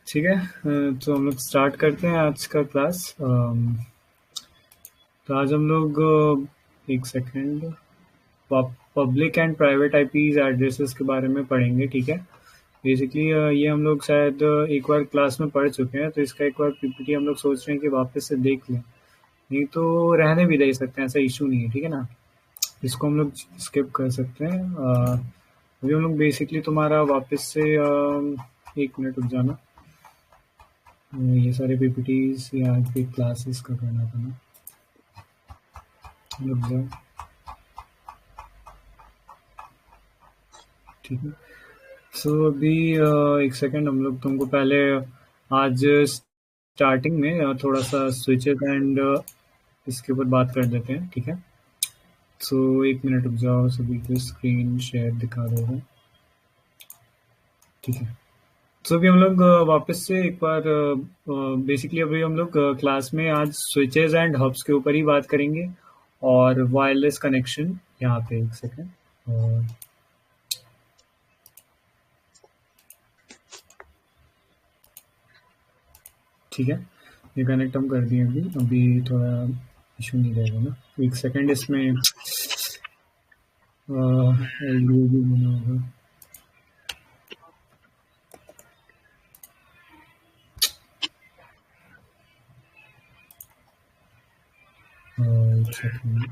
ठीक है। तो हम लोग स्टार्ट करते हैं आज का क्लास। तो आज हम लोग एक second public and private IPs addresses के बारे में पढ़ेंगे। ठीक है। बेसिकली ये हम लोग शायद एक बार क्लास में पढ़ चुके हैं, तो इसका एक बार पीपीटी हम लोग सोच रहे हैं कि वापस से देख लें। नहीं तो रहने भी दे सकते हैं, ऐसा इशू नहीं है। ठीक है ना। इसको हम लोग स्किप कर सकते हैं। अभी हम लोग बेसिकली तुम्हारा वापस से एक मिनट रुक जाना। ये सारे पीपीटीज या आज के क्लासेस का करना था ना। रुक जाओ। ठीक है। सो अभी एक सेकेंड, हम लोग तुमको पहले आज स्टार्टिंग में थोड़ा सा स्विचेस एंड इसके ऊपर बात कर देते हैं। ठीक है। सो एक मिनट रुक जाओ, सभी को स्क्रीन शेयर दिखा दो। ठीक है। तो अभी हम लोग वापस से एक बार बेसिकली अभी हम लोग क्लास में आज स्विचेस एंड हब्स के ऊपर ही बात करेंगे और वायरलेस कनेक्शन। यहाँ पे एक सेकेंड। और ठीक है, ये कनेक्ट हम कर दिए। अभी अभी थोड़ा इशू नहीं रहेगा ना। एक सेकेंड, इसमें LDO भी बना होगा। एक सेकेंड।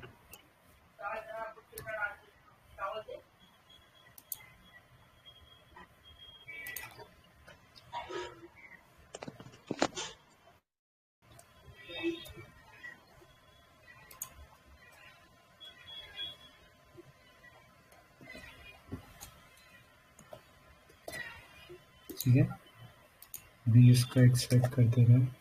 ठीक है, अभी इसका एक सेट कर दे रहे हैं।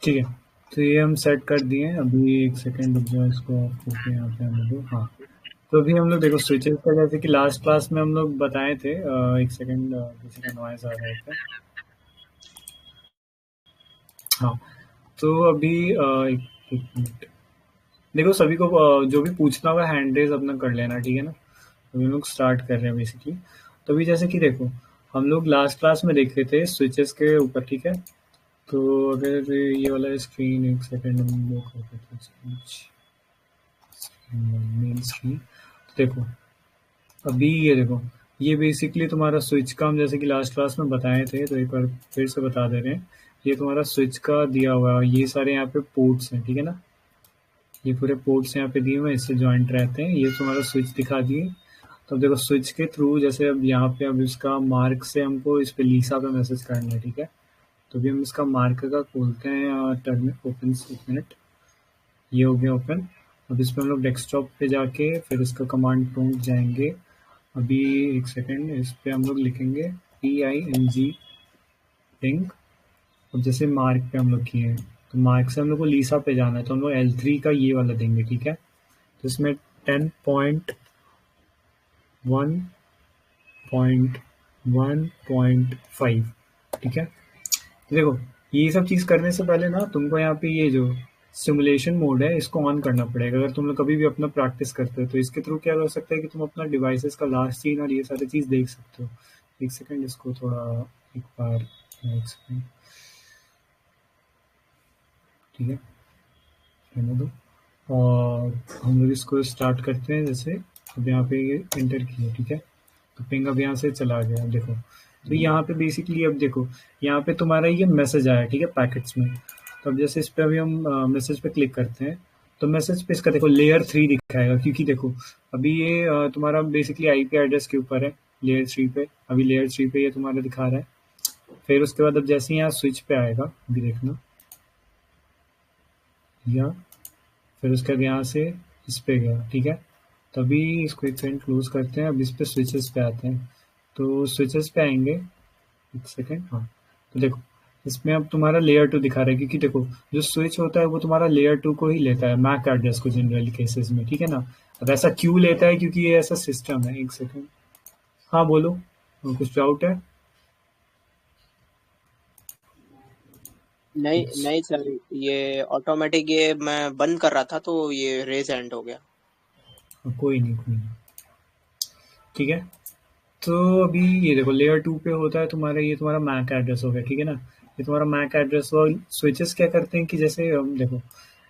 ठीक है, तो ये हम सेट कर दिए हैं। अभी एक सेकेंड रुक जाओ, इसको ऑफ करके यहाँ पे आने दो। हाँ, तो अभी हम लोग देखो स्विचेस का, जैसे कि लास्ट क्लास में हम लोग बताए थे। एक सेकेंड, किसी का नॉइज आ रहा है क्या? हाँ, तो अभी एक मिनट। देखो सभी को जो भी पूछना होगा हैंड रेज अपना कर लेना। ठीक है ना। अभी हम लोग स्टार्ट कर रहे हैं बेसिकली। तो अभी जैसे कि देखो, हम लोग लास्ट क्लास में देख रहे थे स्विचेस के ऊपर। ठीक है। तो अगर ये वाला स्क्रीन, एक सेकेंड हम वो कर देते हैं मेन स्क्रीन। देखो अभी ये देखो, ये बेसिकली तुम्हारा स्विच का हम जैसे कि लास्ट क्लास में बताए थे, तो एक बार फिर से बता दे रहे हैं। ये तुम्हारा स्विच का दिया हुआ है, ये सारे यहाँ पे पोर्ट्स हैं। ठीक है ना। ये पूरे पोर्ट्स यहाँ पे दिए हुए हैं, इससे ज्वाइंट रहते हैं। ये तुम्हारा स्विच दिखा दिए। तो अब देखो स्विच के थ्रू, जैसे अब यहाँ पे अब इसका मार्क से हमको इस पे लीसा पे मैसेज करना है। ठीक है। तो अभी हम इसका मार्क का खोलते हैं टर्मिनल ओपन। एक मिनट, ये हो गया ओपन। अब इस पे हम लोग डेस्कटॉप पे जाके फिर इसका कमांड प्रॉम्प्ट जाएंगे। अभी एक सेकेंड, इस पे हम लोग लिखेंगे PING पिंग। अब जैसे मार्क पे हम लोग किए हैं, तो मार्क से हम लोग को लीसा पे जाना है, तो हम लोग L3 का ये वाला देंगे। ठीक है। तो इसमें 10.1.1.5। ठीक है। देखो, ये सब चीज़ करने से पहले ना तुमको यहाँ पे ये जो सिमुलेशन मोड है इसको ऑन करना पड़ेगा। अगर तुम लोग कभी भी अपना प्रैक्टिस करते हो तो इसके थ्रू क्या कर सकते हैं कि तुम अपना डिवाइसेस का लास्ट सीन और ये सारी चीज़ देख सकते हो। एक सेकंड, इसको थोड़ा एक बार, एक सेकंड। ठीक है, रहने दो। और हम लोग इसको स्टार्ट करते हैं। जैसे अब यहाँ पे एंटर किया। ठीक है। तो पिंग अब यहाँ से चला गया। देखो, तो यहाँ पे बेसिकली अब देखो, यहाँ पे तुम्हारा ये मैसेज आया। ठीक है, पैकेट्स में। तो अब जैसे इस पे अभी हम मैसेज पे क्लिक करते हैं, तो मैसेज पे इसका देखो लेयर 3 दिखाएगा, क्योंकि देखो अभी ये तुम्हारा बेसिकली IP एड्रेस के ऊपर है, लेयर 3 पे। अभी लेयर 3 पे ये तुम्हारा दिखा रहा है। फिर उसके बाद अब जैसे यहाँ स्विच पे आएगा, अभी देखना, या फिर उसके बाद यहाँ से इस पे गया। ठीक है। तभी इसको एक सेकंड क्लोज करते हैं। अब इस पे स्विचेस पे आते हैं। तो स्विचेस पे आएंगे, एक सेकेंड, हाँ। तो देखो, इसमें अब तुम्हारा लेयर टू दिखा रहा है, क्योंकि देखो जो स्विच होता है वो तुम्हारा लेयर टू को ही लेता है, मैक एड्रेस को जनरली केसेस में, ठीक है ना। अब ऐसा क्यों लेता है, क्योंकि ये ऐसा सिस्टम है। एक सेकेंड, हाँ बोलो, कुछ डाउट है? नहीं कुछ नहीं सर, ये ऑटोमेटिक, ये मैं बंद कर रहा था तो ये रेज एंड हो गया। कोई नहीं, कोई नहीं, ठीक है। तो अभी ये देखो, लेयर टू पे होता है तुम्हारा, ये तुम्हारा मैक एड्रेस हो गया, ठीक है ना। ये तुम्हारा मैक एड्रेस हुआ। स्विचेस क्या करते हैं कि जैसे देखो,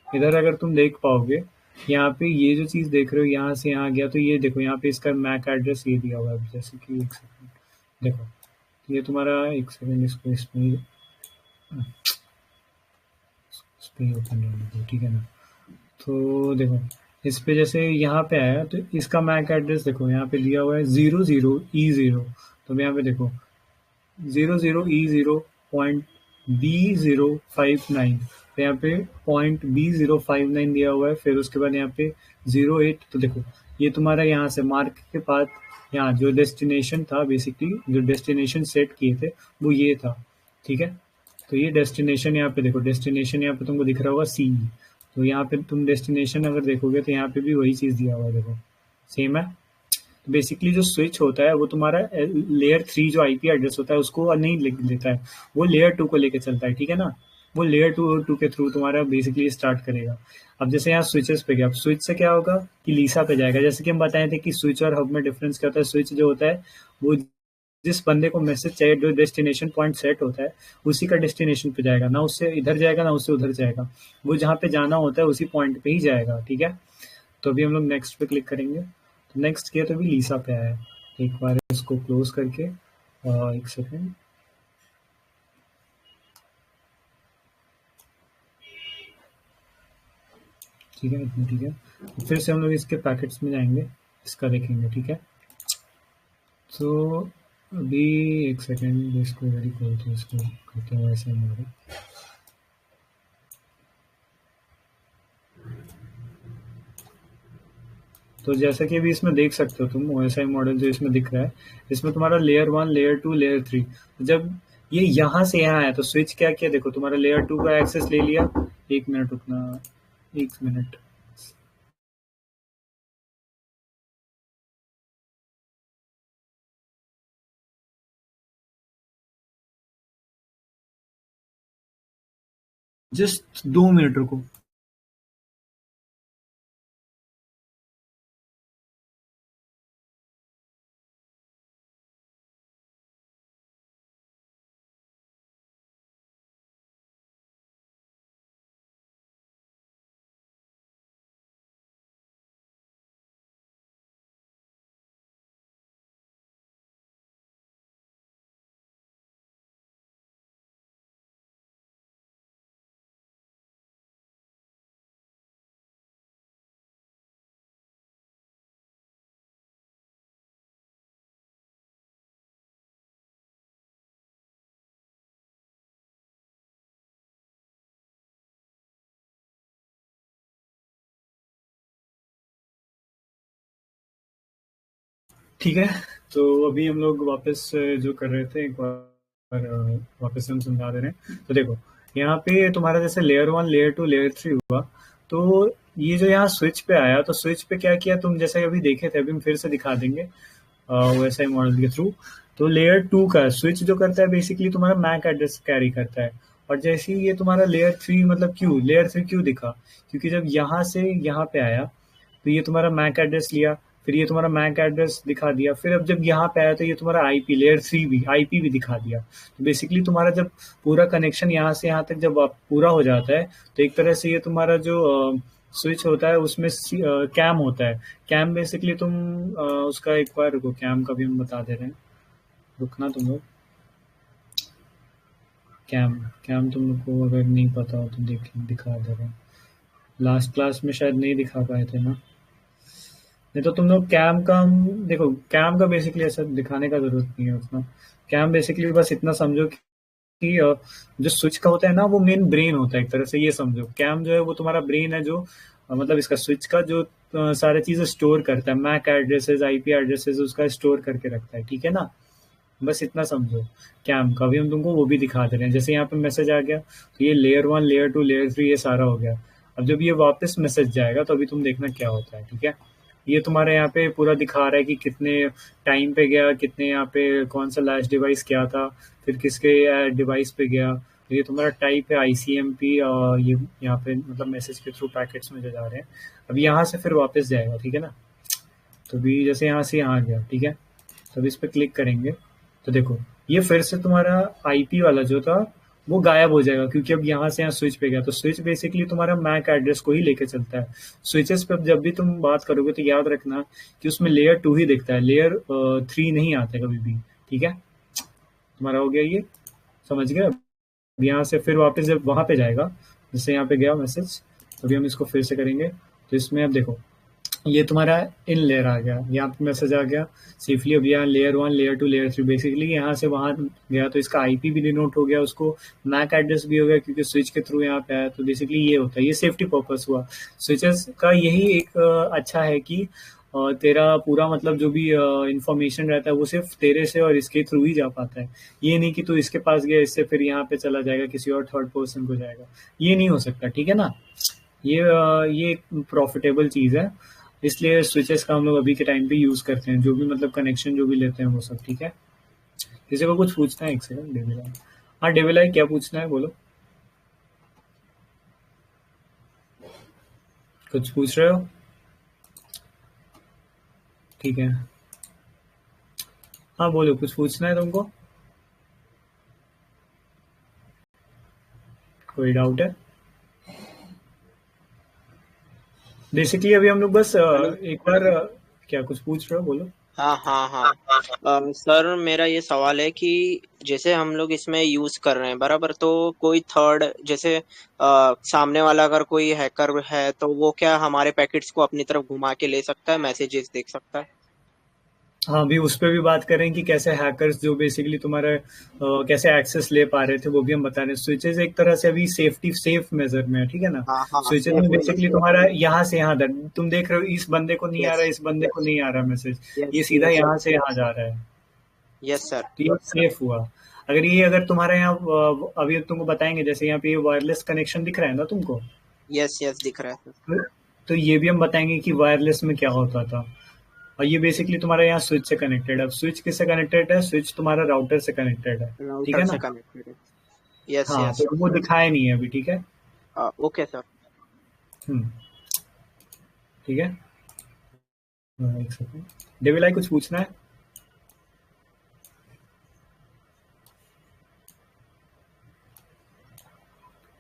इधर अगर तुम देख पाओगे, यहाँ पे ये जो चीज़ देख रहे हो, यहाँ से यहाँ गया, तो ये देखो यहाँ पे इसका मैक एड्रेस ये दिया हुआ है, जैसे कि एक सेकंड देखो, ये तुम्हारा, एक सेकंड इसको इसमें इसमें ओपन रहने दो, ठीक है ना। तो देखो, इस पे जैसे यहाँ पे आया, तो इसका मैक एड्रेस देखो यहाँ पे दिया हुआ है 00E0। तो यहाँ पे देखो 00E0.B059, तो यहाँ पे पॉइंट B059 दिया हुआ है। फिर उसके बाद यहाँ पे 08, तो देखो ये तुम्हारा यहाँ से मार्क के बाद, यहाँ जो डेस्टिनेशन था, बेसिकली जो डेस्टिनेशन सेट किए थे वो ये था, ठीक है। तो ये डेस्टिनेशन, यहाँ पे देखो डेस्टिनेशन यहाँ पे तुमको दिख रहा होगा सी। तो यहाँ पे तुम डेस्टिनेशन अगर देखोगे तो यहाँ पे भी वही चीज़ दिया हुआ है, देखो सेम है। बेसिकली जो स्विच होता है वो तुम्हारा लेयर थ्री जो आईपी एड्रेस होता है उसको नहीं लेता है, वो लेयर टू को लेके चलता है, ठीक है ना। वो लेयर टू टू के थ्रू तुम्हारा बेसिकली स्टार्ट करेगा। अब जैसे यहाँ स्विचेस पे गया, अब स्विच से क्या होगा कि लीसा पे जाएगा। जैसे कि हम बताए थे कि स्विच और हब में डिफरेंस क्या होता है। स्विच जो होता है वो जिस बंदे को मैसेज चाहिए, जो डेस्टिनेशन पॉइंट सेट होता है उसी का डेस्टिनेशन पे जाएगा, ना उससे इधर जाएगा ना उससे उधर जाएगा। वो जहाँ पे जाना होता है उसी पॉइंट पे ही जाएगा, ठीक है। तो अभी हम लोग नेक्स्ट पे क्लिक करेंगे। तो नेक्स्ट किया तो अभी लीसा पे आया है। एक बार इसको क्लोज करके, एक सेकेंड, ठीक है, इतना ठीक है। तो फिर से हम लोग इसके पैकेट्स में जाएंगे, इसका देखेंगे, ठीक है। तो अभी एक सेकेंड, इसको इधर ही खोलते हैं, इसको करते हैं वैसे हमारे। तो जैसा कि अभी इसमें देख सकते हो तुम, ओएसआई मॉडल जो इसमें दिख रहा है, इसमें तुम्हारा layer one, layer two, layer three. जब ये यहाँ से यहाँ आया तो स्विच क्या किया, देखो तुम्हारा लेयर टू का एक्सेस ले लिया। एक मिनट रुकना, एक मिनट। जस्ट 2 मिनट रुको। ठीक है, तो अभी हम लोग वापस जो कर रहे थे, एक बार वापस हम समझा दे रहे हैं। तो देखो, यहाँ पे तुम्हारा जैसे layer one, layer two, layer three हुआ। तो ये जो यहाँ स्विच पे आया, तो स्विच पे क्या किया तुम, जैसे अभी देखे थे, अभी हम फिर से दिखा देंगे ओएसआई मॉडल के थ्रू। तो लेयर टू का स्विच जो करता है बेसिकली तुम्हारा मैक एड्रेस कैरी करता है। और जैसे ही ये तुम्हारा लेयर थ्री, मतलब क्यों लेयर थ्री क्यों दिखा, क्योंकि जब यहाँ से यहाँ पे आया तो ये तुम्हारा मैक एड्रेस लिया, फिर ये तुम्हारा मैक एड्रेस दिखा दिया, फिर अब जब यहाँ पे आया तो ये तुम्हारा आईपी, लेयर थ्री भी आईपी भी दिखा दिया। तो बेसिकली तुम्हारा जब पूरा कनेक्शन यहाँ से यहाँ तक जब पूरा हो जाता है, तो एक तरह से ये तुम्हारा जो स्विच होता है उसमें कैम होता है। कैम बेसिकली तुम उसका एक बार रुको, कैम का भी हम बता दे रहे हैं, रुकना तुम लोग। कैम कैम तुम लोग को अगर नहीं पता हो तो दिखा दे रहे हैं। लास्ट क्लास में शायद नहीं दिखा पाए थे ना। नहीं तो तुम लोग कैम का देखो, कैम का बेसिकली ऐसा दिखाने का जरूरत नहीं है उतना। कैम बेसिकली बस इतना समझो कि जो स्विच का होता है ना वो मेन ब्रेन होता है, एक तरह से ये समझो। कैम जो है वो तुम्हारा ब्रेन है, जो मतलब इसका स्विच का जो सारी चीजें स्टोर करता है, मैक एड्रेसेस, आईपी एड्रेसेस उसका स्टोर करके रखता है, ठीक है ना। बस इतना समझो कैम का। अभी हम तुमको वो भी दिखा दे रहे हैं। जैसे यहाँ पे मैसेज आ गया तो ये लेयर 1, लेयर 2, लेयर 3 ये सारा हो गया। अब जब ये वापस मैसेज जाएगा तो अभी तुम देखना क्या होता है, ठीक है। ये तुम्हारे यहाँ पे पूरा दिखा रहा है कि कितने टाइम पे गया, कितने यहाँ पे कौन सा लास्ट डिवाइस क्या था, फिर किसके डिवाइस पे गया। तो ये तुम्हारा टाइप है ICMP, और ये यहाँ पे मतलब मैसेज के थ्रू पैकेट्स में जो जा रहे हैं। अब यहाँ से फिर वापस जाएगा, ठीक है ना। तो अभी जैसे यहाँ से यहाँ गया, ठीक है। तो अभी इस पर क्लिक करेंगे तो देखो ये फिर से तुम्हारा IP वाला जो था वो गायब हो जाएगा, क्योंकि अब यहाँ से यहाँ स्विच पे गया। तो स्विच बेसिकली तुम्हारा मैक एड्रेस को ही लेके चलता है। स्विचेस पे अब जब भी तुम बात करोगे तो याद रखना कि उसमें लेयर 2 ही दिखता है, लेयर 3 नहीं आता है कभी भी, ठीक है। तुम्हारा हो गया ये, समझ गए। अब यहाँ से फिर वापस जब वहां पे जाएगा, जैसे यहाँ पे गया मैसेज, अभी हम इसको फिर से करेंगे। तो इसमें अब देखो ये तुम्हारा इन लेयर आ गया, यहाँ पे मैसेज आ गया सेफली। अब यहाँ लेयर 1, लेयर 2, लेयर 3 बेसिकली यहाँ से वहां गया, तो इसका IP भी डिनोट हो गया, उसको मैक एड्रेस भी हो गया क्योंकि स्विच के थ्रू यहाँ पे आया। तो बेसिकली ये होता है, ये सेफ्टी पर्पस हुआ। स्विचेस का यही एक अच्छा है कि तेरा पूरा मतलब जो भी इंफॉर्मेशन रहता है वो सिर्फ तेरे से और इसके थ्रू ही जा पाता है। ये नहीं कि तू इसके पास गया, इससे फिर यहाँ पे चला जाएगा, किसी और थर्ड पर्सन को जाएगा। ये नहीं हो सकता, ठीक है ना। ये एक प्रॉफिटेबल चीज़ है, इसलिए स्विचेस का हम लोग अभी के टाइम पे यूज़ करते हैं, जो भी मतलब कनेक्शन जो भी लेते हैं वो सब, ठीक है। किसी को कुछ पूछना है? एक सेकंड, डेविल आई। हाँ डेविल आई, क्या पूछना है बोलो। कुछ पूछ रहे हो? ठीक है, हाँ बोलो, कुछ पूछना है तुमको? कोई डाउट है? बेसिकली अभी हम लोग बस हेलो। एक बार क्या कुछ पूछ रहे हो, बोलो। हाँ हाँ हाँ। सर मेरा ये सवाल है कि जैसे हम लोग इसमें यूज कर रहे हैं बराबर, तो कोई थर्ड जैसे सामने वाला अगर कोई हैकर है तो वो क्या हमारे पैकेट्स को अपनी तरफ घुमा के ले सकता है, मैसेजेस देख सकता है? हाँ, अभी उस पे भी बात करें कि कैसे हैकर्स जो बेसिकली तुम्हारा कैसे एक्सेस ले पा रहे थे, वो भी हम बता रहे हैं। स्विचेस एक तरह से अभी सेफ मेजर में है, ठीक है ना। हाँ हाँ, स्विचेस सेफ में वे में। बेसिकली तुम्हारा यहाँ से यहाँ तक तुम देख रहे हो, इस बंदे को नहीं आ यस रहा है, इस बंदे को नहीं आ रहा मैसेज, यस ये सीधा यस यहाँ से यहाँ जा रहा है। Yes sir. तो ये सेफ हुआ। अगर तुम्हारे यहाँ अभी तुमको बताएंगे, जैसे यहाँ पे वायरलेस कनेक्शन दिख रहा है ना तुमको, यस यस दिख रहा है सर। तो तो ये भी हम बताएंगे कि वायरलेस में क्या होता था। और ये बेसिकली तुम्हारे यहाँ स्विच से कनेक्टेड है। अब स्विच किससे कनेक्टेड है? स्विच तुम्हारा राउटर से कनेक्टेड है, ठीक राउटर है से ना। कनेक्टेड है। यस हाँ, यस। तो वो दिखाया नहीं है अभी, ठीक है। Okay sir. हम्म, ठीक है। एक सेकंड, डेविल आई कुछ पूछना है?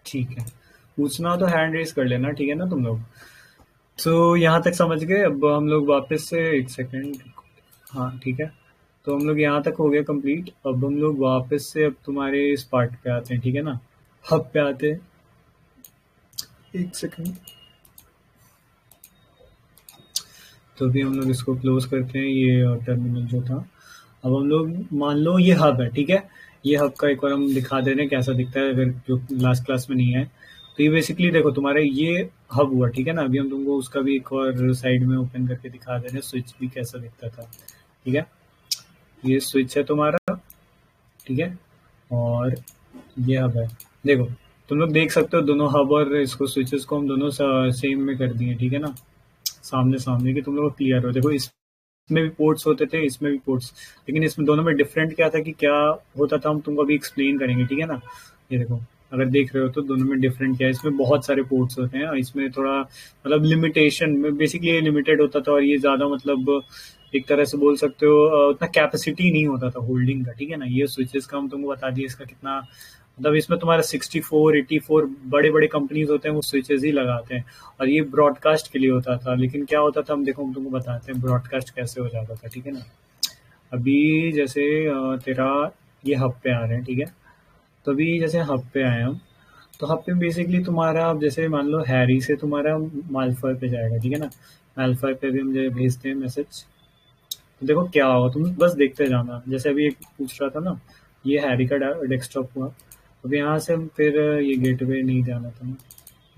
ठीक है, पूछना हो तो हैंड रेज कर लेना, ठीक है ना तुम लोग। तो यहाँ तक समझ गए। अब हम लोग वापस से, एक सेकंड, हाँ ठीक है। तो हम लोग यहाँ तक हो गया कंप्लीट। अब हम लोग वापस से अब तुम्हारे इस पार्ट पे आते हैं, ठीक है ना। हब पे आते हैं, एक सेकंड। तो अभी हम लोग इसको क्लोज करते हैं, ये टर्मिनल जो था। अब हम लोग मान लो ये हब है, ठीक है। ये हब का एक बार हम दिखा दे रहे हैं कैसा दिखता है, अगर जो लास्ट क्लास में नहीं है। तो ये बेसिकली देखो तुम्हारा ये हब हुआ, ठीक है ना। अभी हम तुमको उसका भी एक और साइड में ओपन करके दिखा दे रहे हैं, स्विच भी कैसा दिखता था, ठीक है। ये स्विच है तुम्हारा, ठीक है। और ये हब है, देखो तुम लोग देख सकते हो दोनों हब और इसको स्विचेस को हम दोनों सेम में कर दिए, ठीक है ना। सामने सामने की तुम लोग क्लियर हो। देखो इसमें भी पोर्ट्स होते थे, इसमें भी पोर्ट्स, लेकिन इसमें दोनों में डिफरेंट क्या था कि क्या होता था, हम तुमको अभी एक्सप्लेन करेंगे, ठीक है ना। ये देखो, अगर देख रहे हो तो दोनों में डिफरेंट क्या है। इसमें बहुत सारे पोर्ट्स होते हैं और इसमें थोड़ा मतलब लिमिटेशन में बेसिकली ये लिमिटेड होता था, और ये ज़्यादा मतलब एक तरह से बोल सकते हो उतना कैपेसिटी नहीं होता था होल्डिंग का, ठीक है ना। ये स्विचेस का हम तुमको बता दिए इसका कितना मतलब, इसमें तुम्हारा 64 84 बड़े बड़े कंपनीज होते हैं वो स्विचेस ही लगाते हैं। और ये ब्रॉडकास्ट के लिए होता था, लेकिन क्या होता था हम तुमको बताते हैं ब्रॉडकास्ट कैसे हो जाता था, ठीक है ना। अभी जैसे तेरा ये हब पे आ रहे हैं, ठीक है। तो अभी जैसे हब पे आए हम, तो हब पे बेसिकली तुम्हारा अब जैसे मान लो हैरी से तुम्हारा मालफॉय पे जाएगा, ठीक है ना। मालफॉय पे भी हम जो भेजते हैं मैसेज, तो देखो क्या होगा, तुम बस देखते जाना। जैसे अभी एक पूछ रहा था ना, ये हैरी का डेस्कटॉप हुआ। अब यहाँ से हम फिर ये गेटवे नहीं जाना था ना,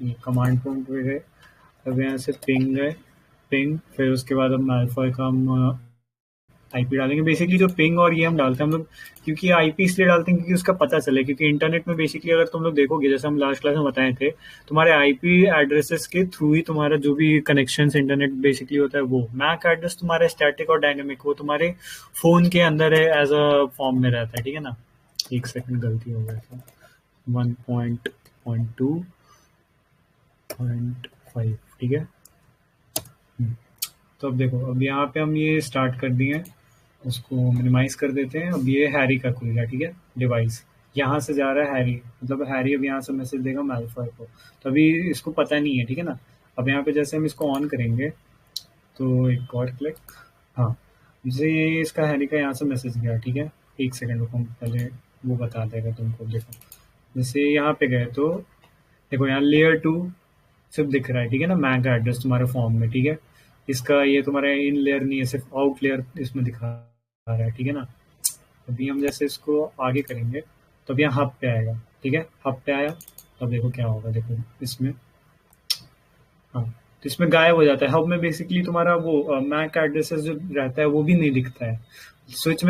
ये कमांड प्रॉम्प्ट पे गए। अब यहाँ से पिंग गए, पिंग, फिर उसके बाद अब मालफॉय का हम आईपी डालेंगे बेसिकली, जो पिंग और ये हम डालते हैं हम लोग, क्योंकि आईपी इसलिए डालते हैं क्योंकि उसका पता चले, क्योंकि इंटरनेट में बेसिकली अगर तुम लोग देखोगे, जैसे हम लास्ट क्लास में बताए थे, तुम्हारे आईपी एड्रेसेस के थ्रू ही तुम्हारा जो भी कनेक्शन इंटरनेट बेसिकली होता है, वो मैक एड्रेस तुम्हारा स्टैटिक और डायनेमिक, वो तुम्हारे फोन के अंदर है, एज अ फॉर्म में रहता है, ठीक है ना। एक सेकंड, गलती हो गया था, 1.2.5, ठीक है। तो अब देखो, अब यहाँ पे हम ये स्टार्ट कर दिए हैं, उसको मिनिमाइज कर देते हैं। अब ये हैरी का खुलेगा, ठीक है, डिवाइस यहाँ से जा रहा है हैरी, मतलब हैरी अब यहाँ से मैसेज देगा मैलफॉय को, तो अभी इसको पता नहीं है, ठीक है ना। अब यहाँ पे जैसे हम इसको ऑन करेंगे, तो एक और क्लिक, हाँ, जैसे ये इसका हैरी का यहाँ से मैसेज गया, ठीक है। एक सेकंड रुको, हम पहले वो बता देगा तुमको। देखो जैसे यहाँ पे गए तो देखो, यहाँ लेयर 2 सिर्फ दिख रहा है, ठीक है ना, मैक का एड्रेस तुम्हारे फॉर्म में, ठीक है। इसका ये तुम्हारा इन लेयर नहीं है, सिर्फ आउट लेयर इसमें दिखा रहा है, ठीक है ना। अभी हम जैसे इसको आगे करेंगे तो अब यहाँ हब पे आएगा, ठीक है, हब पे आया। अब देखो क्या होगा, देखो इसमें, हाँ, तो इसमें गायब हो जाता है। हब में बेसिकली तुम्हारा वो मैक एड्रेसेस जो रहता है वो भी नहीं दिखता है। स्विच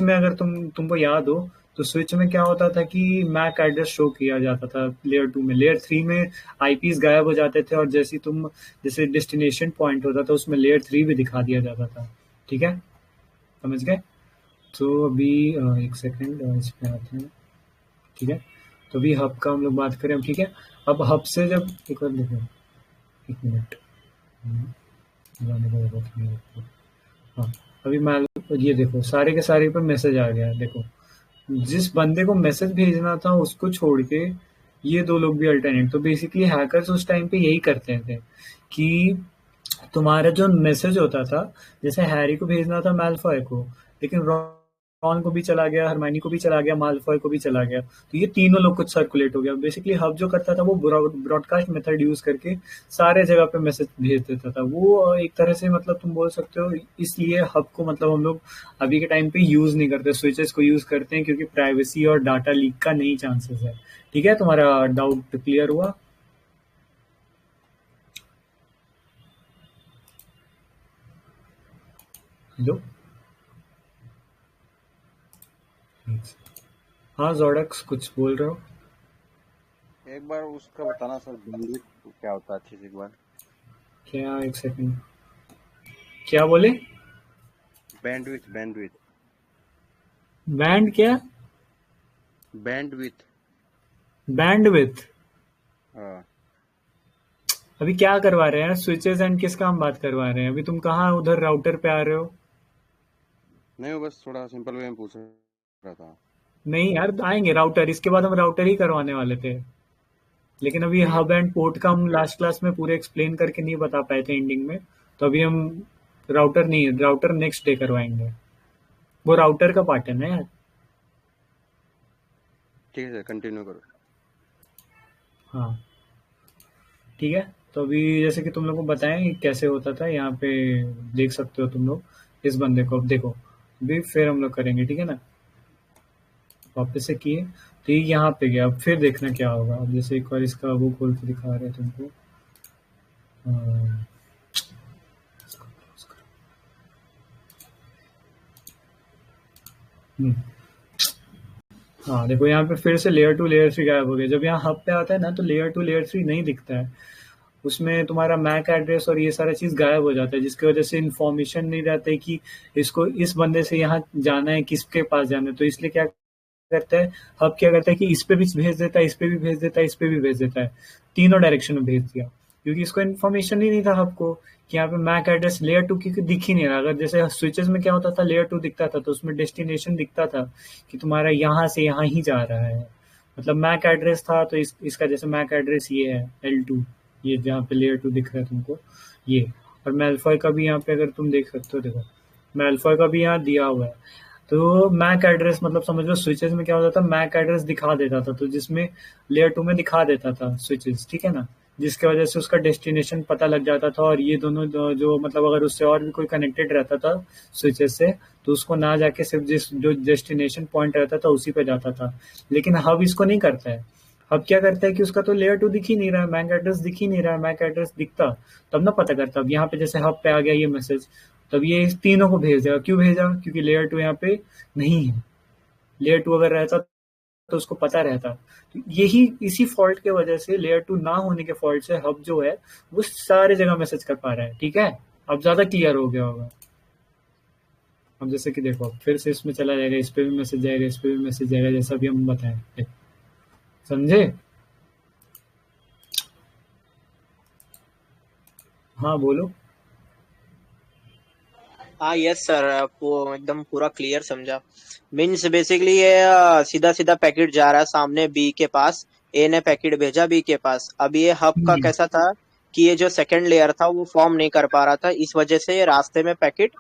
में अगर तुमको याद हो, तो स्विच में क्या होता था कि मैक एड्रेस शो किया जाता था लेयर 2 में, लेयर 3 में आईपीस गायब हो जाते थे, और जैसे डेस्टिनेशन पॉइंट होता था उसमें लेयर 3 भी दिखा दिया जाता था, ठीक है, समझ गए। तो अभी एक सेकंड इस पे आते हैं, ठीक है। तो अभी हब का हम लोग बात करें, ठीक है। अब हब से जब एक बार देखो, एक मिनट, जाने का जरूरत नहीं है। हाँ, अभी मैं ये देखो, सारे के सारे पर मैसेज आ गया है। देखो, जिस बंदे को मैसेज भेजना था उसको छोड़ के ये दो लोग भी अल्टरनेट, तो बेसिकली हैकर्स उस टाइम पे यही करते थे कि तुम्हारा जो मैसेज होता था, जैसे हैरी को भेजना था मैलफॉय को, लेकिन रॉन को भी चला गया, हरमाइनी को भी चला गया, मालफॉय को भी चला गया, तो ये तीनों लोग कुछ सर्कुलेट हो गया। बेसिकली हब जो करता था वो ब्रॉडकास्ट मेथड यूज करके सारे जगह पे मैसेज भेज देता था। वो एक तरह से, मतलब तुम बोल सकते हो, इसलिए हब को मतलब हम लोग अभी के टाइम पे यूज नहीं करते, स्विचेस को यूज करते हैं, क्योंकि प्राइवेसी और डाटा लीक का नहीं चांसेस है। ठीक है, तुम्हारा डाउट क्लियर हुआ? हेलो, हाँ जोडक्स, कुछ बोल रहे हो? एक बार उसका बताना सर, बैंडविड्थ क्या होता है अच्छे से एक बार। क्या, एक सेकंड, क्या बोले? बैंडविड्थ बैंडविड्थ बैंड क्या? बैंडविड्थ। बैंडविथ? हाँ, अभी क्या करवा रहे हैं, स्विचेस एंड किसका हम बात करवा रहे हैं? अभी तुम कहाँ उधर राउटर पे आ रहे हो? नहीं वो बस थोड़ा सिंपल वे में पूछ रहा था। नहीं यार, आएंगे राउटर, इसके बाद हम राउटर ही करवाने वाले थे, लेकिन अभी हब एंड पोर्ट का हम लास्ट क्लास में पूरे एक्सप्लेन करके नहीं बता पाए थे एंडिंग में, तो अभी हम राउटर नहीं, राउटर नेक्स्ट डे करवाएंगे, वो राउटर का पार्ट है ना यार। ठीक है सर, कंटिन्यू करो। हाँ, ठीक है। तो अभी जैसे कि तुम लोग को बताएं कि कैसे होता था, यहाँ पे देख सकते हो तुम लोग इस बंदे को। अब देखो, अभी फिर हम लोग करेंगे, ठीक है ना, वापस से किए, तो ये यहाँ पे गया। अब फिर देखना क्या होगा। अब जैसे एक बार इसका वो खोल के दिखा रहे हैं तुमको, अ, हम्म, हाँ देखो, यहाँ पे फिर से लेयर 2 लेयर 3 गायब हो गया। जब यहाँ हब पे आता है ना, तो लेयर 2 लेयर 3 नहीं दिखता है, उसमें तुम्हारा मैक एड्रेस और ये सारा चीज गायब हो जाता है, जिसकी वजह से इन्फॉर्मेशन नहीं रहता है कि इसको इस बंदे से यहाँ जाना है, किसके पास जाना है। तो इसलिए क्या करता है, हब क्या करता है कि इस पे भी भेज देता है, इस पे भी भेज देता है, इस पे भी भेज देता है, तीनों डायरेक्शन में भेज दिया, क्योंकि इसको इन्फॉर्मेशन ही नहीं था हब को कि यहाँ पे मैक एड्रेस लेयर 2 की दिख ही नहीं रहा। अगर जैसे स्विचेस में क्या होता था, लेयर 2 दिखता था तो उसमें डेस्टिनेशन दिखता था कि तुम्हारा यहाँ से यहाँ ही जा रहा है, मतलब मैक एड्रेस था। तो इसका जैसे मैक एड्रेस ये है L2, ये जहाँ पे लेयर 2 दिख रहा है तुमको ये। और मेल्फॉय का भी यहाँ पे अगर तुम देख सकते हो, देखो मेल्फॉय का भी यहाँ दिया हुआ है। तो मैक एड्रेस मतलब समझ लो, स्विचेस में क्या होता था, मैक एड्रेस दिखा देता था, तो जिसमें लेयर 2 में दिखा देता था स्विचेस, ठीक है ना, जिसके वजह से उसका डेस्टिनेशन पता लग जाता था। और ये दोनों जो मतलब अगर उससे और भी कोई कनेक्टेड रहता था स्विचेस से, तो उसको ना जाके सिर्फ जो डेस्टिनेशन पॉइंट रहता था उसी पे जाता था। लेकिन हब इसको नहीं करता है। हब क्या करता है कि उसका तो लेयर 2 दिख ही नहीं रहा है, मैक एड्रेस दिख ही नहीं रहा है, मैक एड्रेस दिखता तब ना पता करता। अब यहाँ पे जैसे हब पे आ गया ये मैसेज, तब ये इस तीनों को भेज देगा। क्यों भेजा? क्योंकि लेयर 2 यहाँ पे नहीं है। लेयर 2 अगर रहता तो उसको पता रहता। तो यही इसी फॉल्ट के वजह से, लेयर 2 ना होने के फॉल्ट से हब जो है वो सारे जगह मैसेज कर पा रहा है। ठीक है, अब ज्यादा क्लियर हो गया होगा। अब जैसे कि देखो, फिर से इसमें चला जाएगा, इस पे भी मैसेज जाएगा, इस पे भी मैसेज जाएगा, जैसा भी हम बताएं। समझे? हाँ बोलो। हाँ यस सर, वो एकदम पूरा क्लियर समझा। मीन्स बेसिकली ये सीधा सीधा पैकेट जा रहा है सामने बी के पास। ए ने पैकेट भेजा बी के पास। अब ये हब का हम्म, कैसा था कि ये जो सेकंड लेयर था वो फॉर्म नहीं कर पा रहा था, इस वजह से ये रास्ते में पैकेट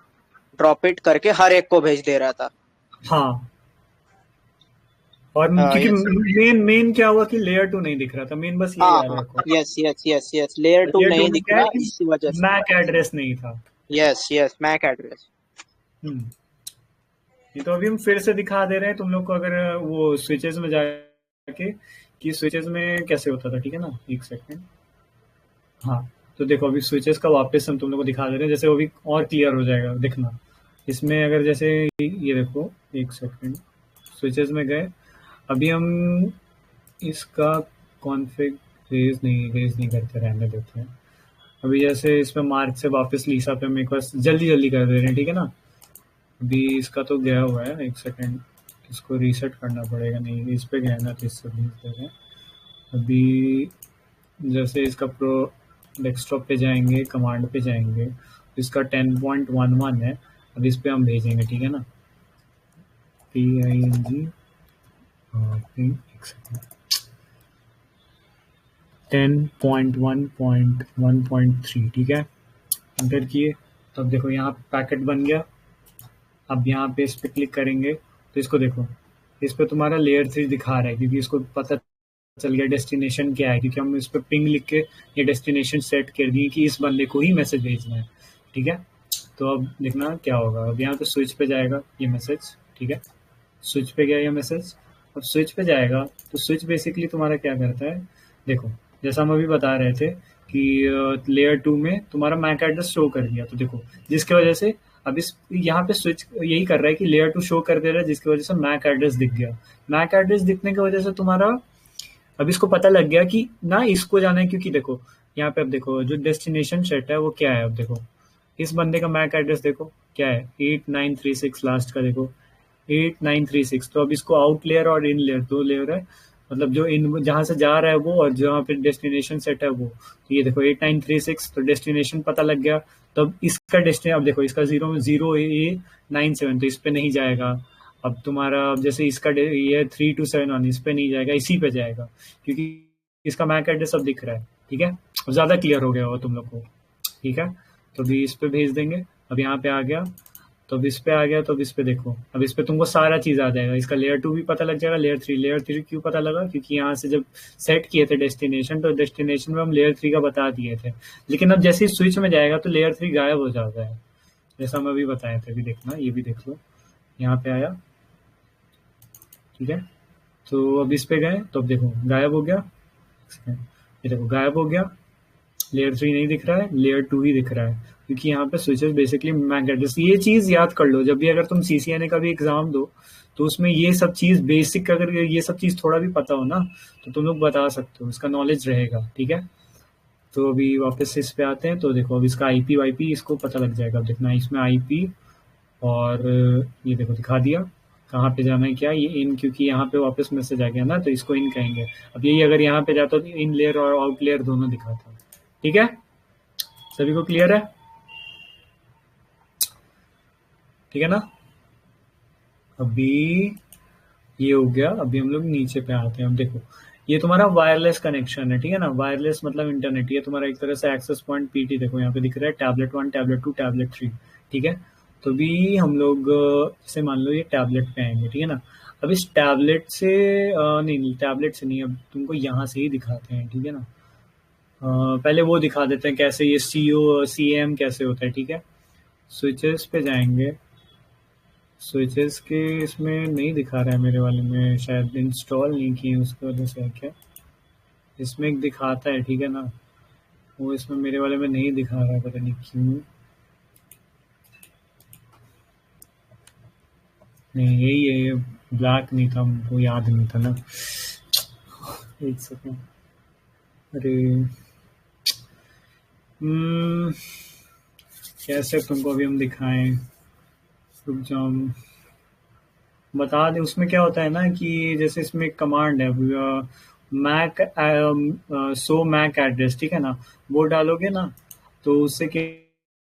ड्रॉप इट करके हर एक को भेज दे रहा था। हाँ। और क्योंकि यस। मेन मेन क्या हुआ कि लेयर 2 नहीं दिख रहा था, मेन बस ये हाँ याद हाँ। रखो। Yes yes yes yes, layer two layer 2 नहीं में दिख क्या है रहा कि इसी वजह से। मैक एड्रेस नहीं था। Yes yes, MAC address. Hmm. ये तो अभी हम फिर से दिखा दे रहे हैं तुम लोग को, अगर वो स्विचेस में जाके कि स्विचेस में कैसे होता था। ठीक है ना, एक सेकंड। हाँ, तो देखो अभी स्विचेस का वापस हम तुम लोग को दिखा दे रहे हैं, जैसे वो भी और क्लियर हो जाएगा। देखना इसमें, अगर जैसे ये देखो, एक सेकंड, स्विचेस में गए। अभी हम इसका कॉन्फ़िग रेज नहीं करते, रहने देते हैं। अभी जैसे इसमें मार्च से वापस लीसा पे हम एक बार जल्दी जल्दी कर दे रहे हैं। ठीक है ना, अभी इसका तो गया हुआ है, एक सेकंड, इसको रीसेट करना पड़ेगा। नहीं, इस पे गया ना, तो इससे भेज दे रहे हैं। अभी जैसे इसका प्रो डेस्कटॉप पे जाएंगे, कमांड पे जाएंगे, तो इसका 10.11 है। अब इस पे हम भेजेंगे। ठीक है ना, PING, एक सेकंड, 10.1.1.3। ठीक है, एंटर किए। तो अब देखो यहाँ पैकेट बन गया। अब यहाँ पे इस पे क्लिक करेंगे तो इसको देखो, इस पे तुम्हारा लेयर 3 दिखा रहा है, क्योंकि इसको पता चल गया डेस्टिनेशन क्या है, क्योंकि हम इस पे पिंग लिख के ये डेस्टिनेशन सेट कर दिए कि इस बंदे को ही मैसेज भेजना है। ठीक है, तो अब देखना क्या होगा। अब यहाँ पे स्विच पे जाएगा ये मैसेज। ठीक है, स्विच पे गया ये मैसेज। अब स्विच पे जाएगा तो स्विच बेसिकली तुम्हारा क्या करता है, देखो जैसा हम अभी बता रहे थे कि लेयर 2 में तुम्हारा मैक एड्रेस शो कर दिया। तो देखो जिसकी वजह से अब इस यहाँ पे स्विच यही कर रहा है कि लेयर 2 शो कर दे रहा है, जिसकी वजह से मैक एड्रेस दिख गया। मैक एड्रेस दिखने की वजह से तुम्हारा अब इसको पता लग गया कि ना इसको जाना है, क्योंकि देखो यहाँ पे अब देखो जो डेस्टिनेशन सेट है वो क्या है। अब देखो इस बंदे का मैक एड्रेस देखो क्या है, 8936 लास्ट का देखो, 8936। तो अब इसको आउट लेयर और इन लेयर, दो लेयर है, मतलब जो इन जहां से जा रहा है वो और जहाँ पे डेस्टिनेशन सेट है वो। तो ये देखो 8936, तो डेस्टिनेशन पता लग गया। तो अब इसका डेस्टिनेशन, अब देखो इसका 0 0 A 97, तो इस पे नहीं जाएगा। अब तुम्हारा अब जैसे इसका ये 3271, इस पे नहीं जाएगा, इसी पे जाएगा, क्योंकि इसका मैक एड्रेस अब दिख रहा है। ठीक है, अब ज्यादा क्लियर हो गया हो तुम लोग को। ठीक है, तो अभी इस पे भेज देंगे। अब यहाँ पे आ गया, तो अब इस पे आ गया, तो अब इस पे देखो, अब इस पे तुमको सारा चीज आ जाएगा। इसका लेयर 2 भी पता लग जाएगा, लेयर 3 क्यों पता लगा, क्योंकि यहाँ से जब सेट किए थे डेस्टिनेशन, तो डेस्टिनेशन में हम लेयर 3 का बता दिए थे। लेकिन अब जैसे ही स्विच में जाएगा तो लेयर 3 गायब हो जाता है, जैसा हम अभी बताए थे। अभी देखना, ये भी देख लो, यहाँ पे आया। ठीक है, तो अब इस पे गए तो अब देखो गायब हो गया। ये देखो गायब हो गया, लेयर 3 नहीं दिख रहा है, लेयर 2 ही दिख रहा है, क्योंकि यहाँ पे स्विचेस बेसिकली मैक एड्रेस। ये चीज याद कर लो, जब भी अगर तुम CCNA का भी एग्जाम दो तो उसमें ये सब चीज बेसिक, अगर ये सब चीज थोड़ा भी पता हो ना तो तुम लोग बता सकते हो, इसका नॉलेज रहेगा। ठीक है, तो अभी वापस से इस पे आते हैं। तो देखो अब इसका IP वाईपी इसको पता लग जाएगा। अब देखना इसमें IP, और ये देखो दिखा दिया कहाँ पे जाना है क्या, ये इन, क्योंकि यहाँ पे वापस मैसेज आ गया ना, तो इसको इन कहेंगे। अब यही अगर यहाँ पे जाता तो इन लेयर और आउट लेयर दोनों दिखाता। ठीक है, सभी को क्लियर है? ठीक है ना, अभी ये हो गया। अभी हम लोग नीचे पे आते हैं। अब देखो ये तुम्हारा वायरलेस कनेक्शन है। ठीक है ना, वायरलेस मतलब इंटरनेट। ये तुम्हारा एक तरह से एक्सेस पॉइंट PT देखो यहाँ पे दिख रहा है, टैबलेट 1, टैबलेट 2, टैबलेट 3। ठीक है, तो भी हम लोग जैसे मान लो ये टैबलेट पे आएंगे। ठीक है ना, अब इस टैबलेट से नहीं, टैबलेट से नहीं, अब तुमको यहाँ से ही दिखाते हैं। ठीक है ना, पहले वो दिखा देते हैं कैसे ये CM कैसे होता है। ठीक है, स्विचेस पे जाएंगे। स्विचेस के इसमें नहीं दिखा रहा है मेरे वाले में, शायद इंस्टॉल नहीं किए उसकी वजह से है क्या। इसमें एक दिखाता है, ठीक है ना, वो इसमें मेरे वाले में नहीं दिखा रहा है, पता नहीं क्यों। नहीं यही है, ये ब्लैक नहीं था, हमको याद नहीं था ना। एक सेकेंड। अरे हम्म, कैसे तुमको अभी हम दिखाएं? रुक जाओ, हम बता दें। उसमें क्या होता है ना कि जैसे इसमें एक कमांड है, मैक सो मैक एड्रेस, ठीक है ना? वो डालोगे ना, तो उससे क्या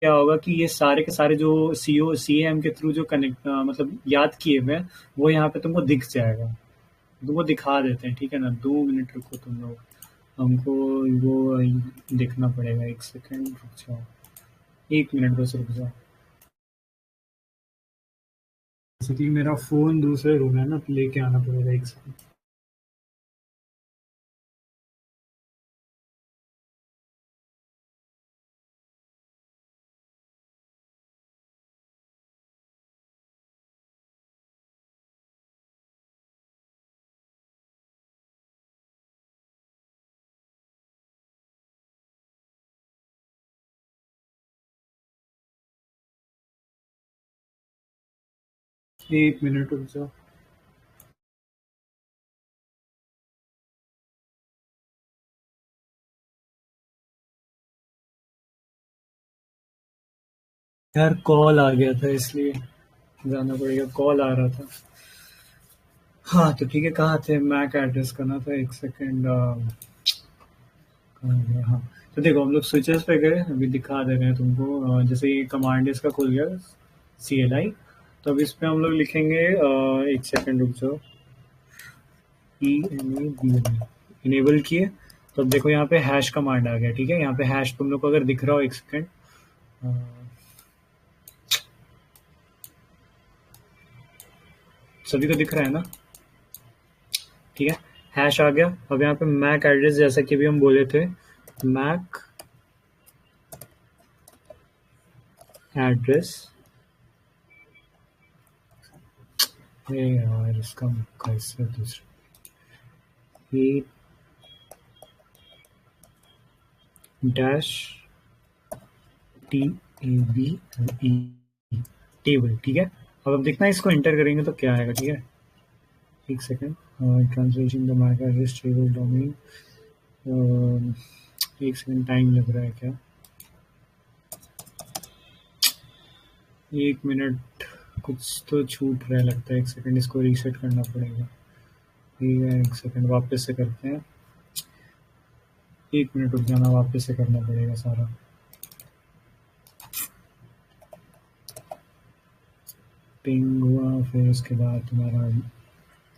क्या होगा कि ये सारे के सारे जो सी एम के थ्रू जो कनेक्ट मतलब याद किए हुए हैं, वो यहाँ पे तुमको दिख जाएगा। तो वो दिखा देते हैं, ठीक है ना? 2 मिनट रुको तुम लोग, हमको वो देखना पड़ेगा। एक सेकेंड रुक जाओ, 1 मिनट बस रुक जाओ। बेसिकली मेरा फ़ोन दूसरे रूम है ना, तो लेके आना पड़ेगा। एक सेकेंड। एक मिनट रुक जाओ। यार कॉल आ गया था, इसलिए जाना पड़ेगा, कॉल आ रहा था। हाँ तो ठीक है, कहाँ थे? मैक एड्रेस करना था। एक सेकेंड, कहाँ गया? हाँ, तो देखो हम लोग स्विचेस पे गए, अभी दिखा दे रहे हैं तुमको। जैसे ये कमांड इसका खुल गया, CLI। तो अब इस पे हम लोग लिखेंगे, एक सेकेंड रुक जाओ, इनेबल किए। तो अब देखो यहाँ पे हैश कमांड आ गया, ठीक है? यहाँ पे हैश तुम लोग को अगर दिख रहा हो, एक सेकेंड, सभी को दिख रहा है ना? ठीक है, हैश आ गया। अब यहाँ पे मैक एड्रेस, जैसा कि भी हम बोले थे, मैक एड्रेस। यार इसका कैसे दूसरा, A dash T A B E, table, ठीक है? अब देखना, इसको एंटर करेंगे तो क्या आएगा, ठीक है? एक second, translation the MAC address table domain. एक सेकेंड, टाइम लग रहा है क्या? 1 मिनट, कुछ तो छूट रहा है लगता है। एक सेकेंड, इसको रीसेट करना पड़ेगा। ठीक है, एक सेकेंड, वापस से करते हैं। 1 मिनट रुक जाना, वापस से करना पड़ेगा सारा। पिंग हुआ, फिर उसके बाद तुम्हारा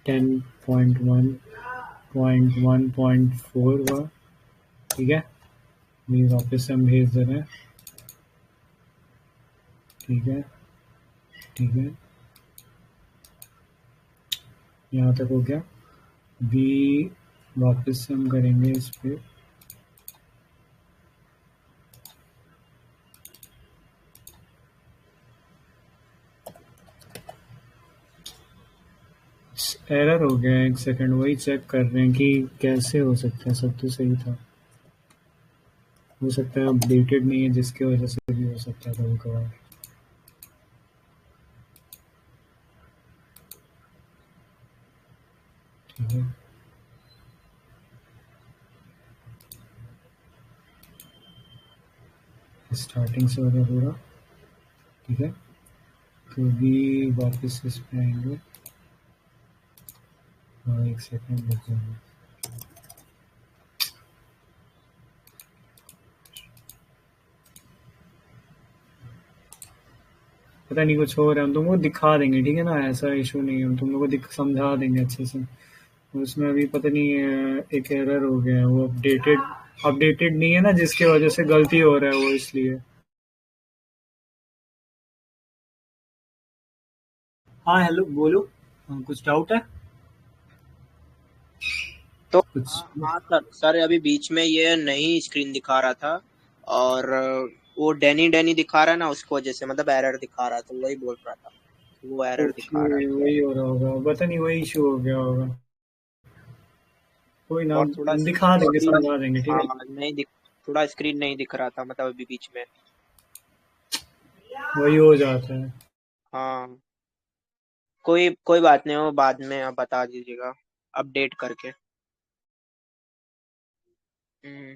10.1.1.4 हुआ, ठीक है? ये वापस से हम भेज दे रहे हैं, ठीक है? ठीक है, यहाँ तक हो गया। भी वापस से हम करेंगे इस पे, एरर हो गया। एक सेकंड, वही चेक कर रहे हैं कि कैसे हो सकता है। सब तो सही था, हो सकता है अपडेटेड नहीं है, जिसकी वजह से भी हो सकता है कभी कभार। ठीक है, स्टार्टिंग से होगा पूरा, ठीक है? तो भी वापस इस पे आएंगे। हाँ, एक सेकंड रुक जाएंगे। पता नहीं कुछ हो रहा है, हम तुमको दिखा देंगे, ठीक है ना? ऐसा इशू नहीं है, हम तुम लोग को समझा देंगे अच्छे से। उसमें अभी पता नहीं एक एरर हो गया है, वो अपडेटेड नहीं है ना, जिसकी वजह से गलती हो रहा है वो, इसलिए। हाँ हेलो, बोलो। हाँ, कुछ डाउट है? तो कुछ हाँ सर, अभी बीच में ये नई स्क्रीन दिखा रहा था, और वो डैनी डैनी दिखा रहा है ना, उसकी वजह से मतलब एरर दिखा रहा था, वही बोल रहा था, वो एरर ओके, दिखा रहा है। वही हो रहा होगा, पता नहीं, वही इशू हो गया होगा। कोई ना, और थोड़ा हम दिखा देंगे, स्क्रीन, समझा देंगे, ठीक हाँ है? नहीं दिख, थोड़ा स्क्रीन नहीं दिख रहा था मतलब अभी बीच में। वही हो जाता है। हाँ कोई बात नहीं, वो बाद में आप बता दीजिएगा अपडेट करके। हम्म।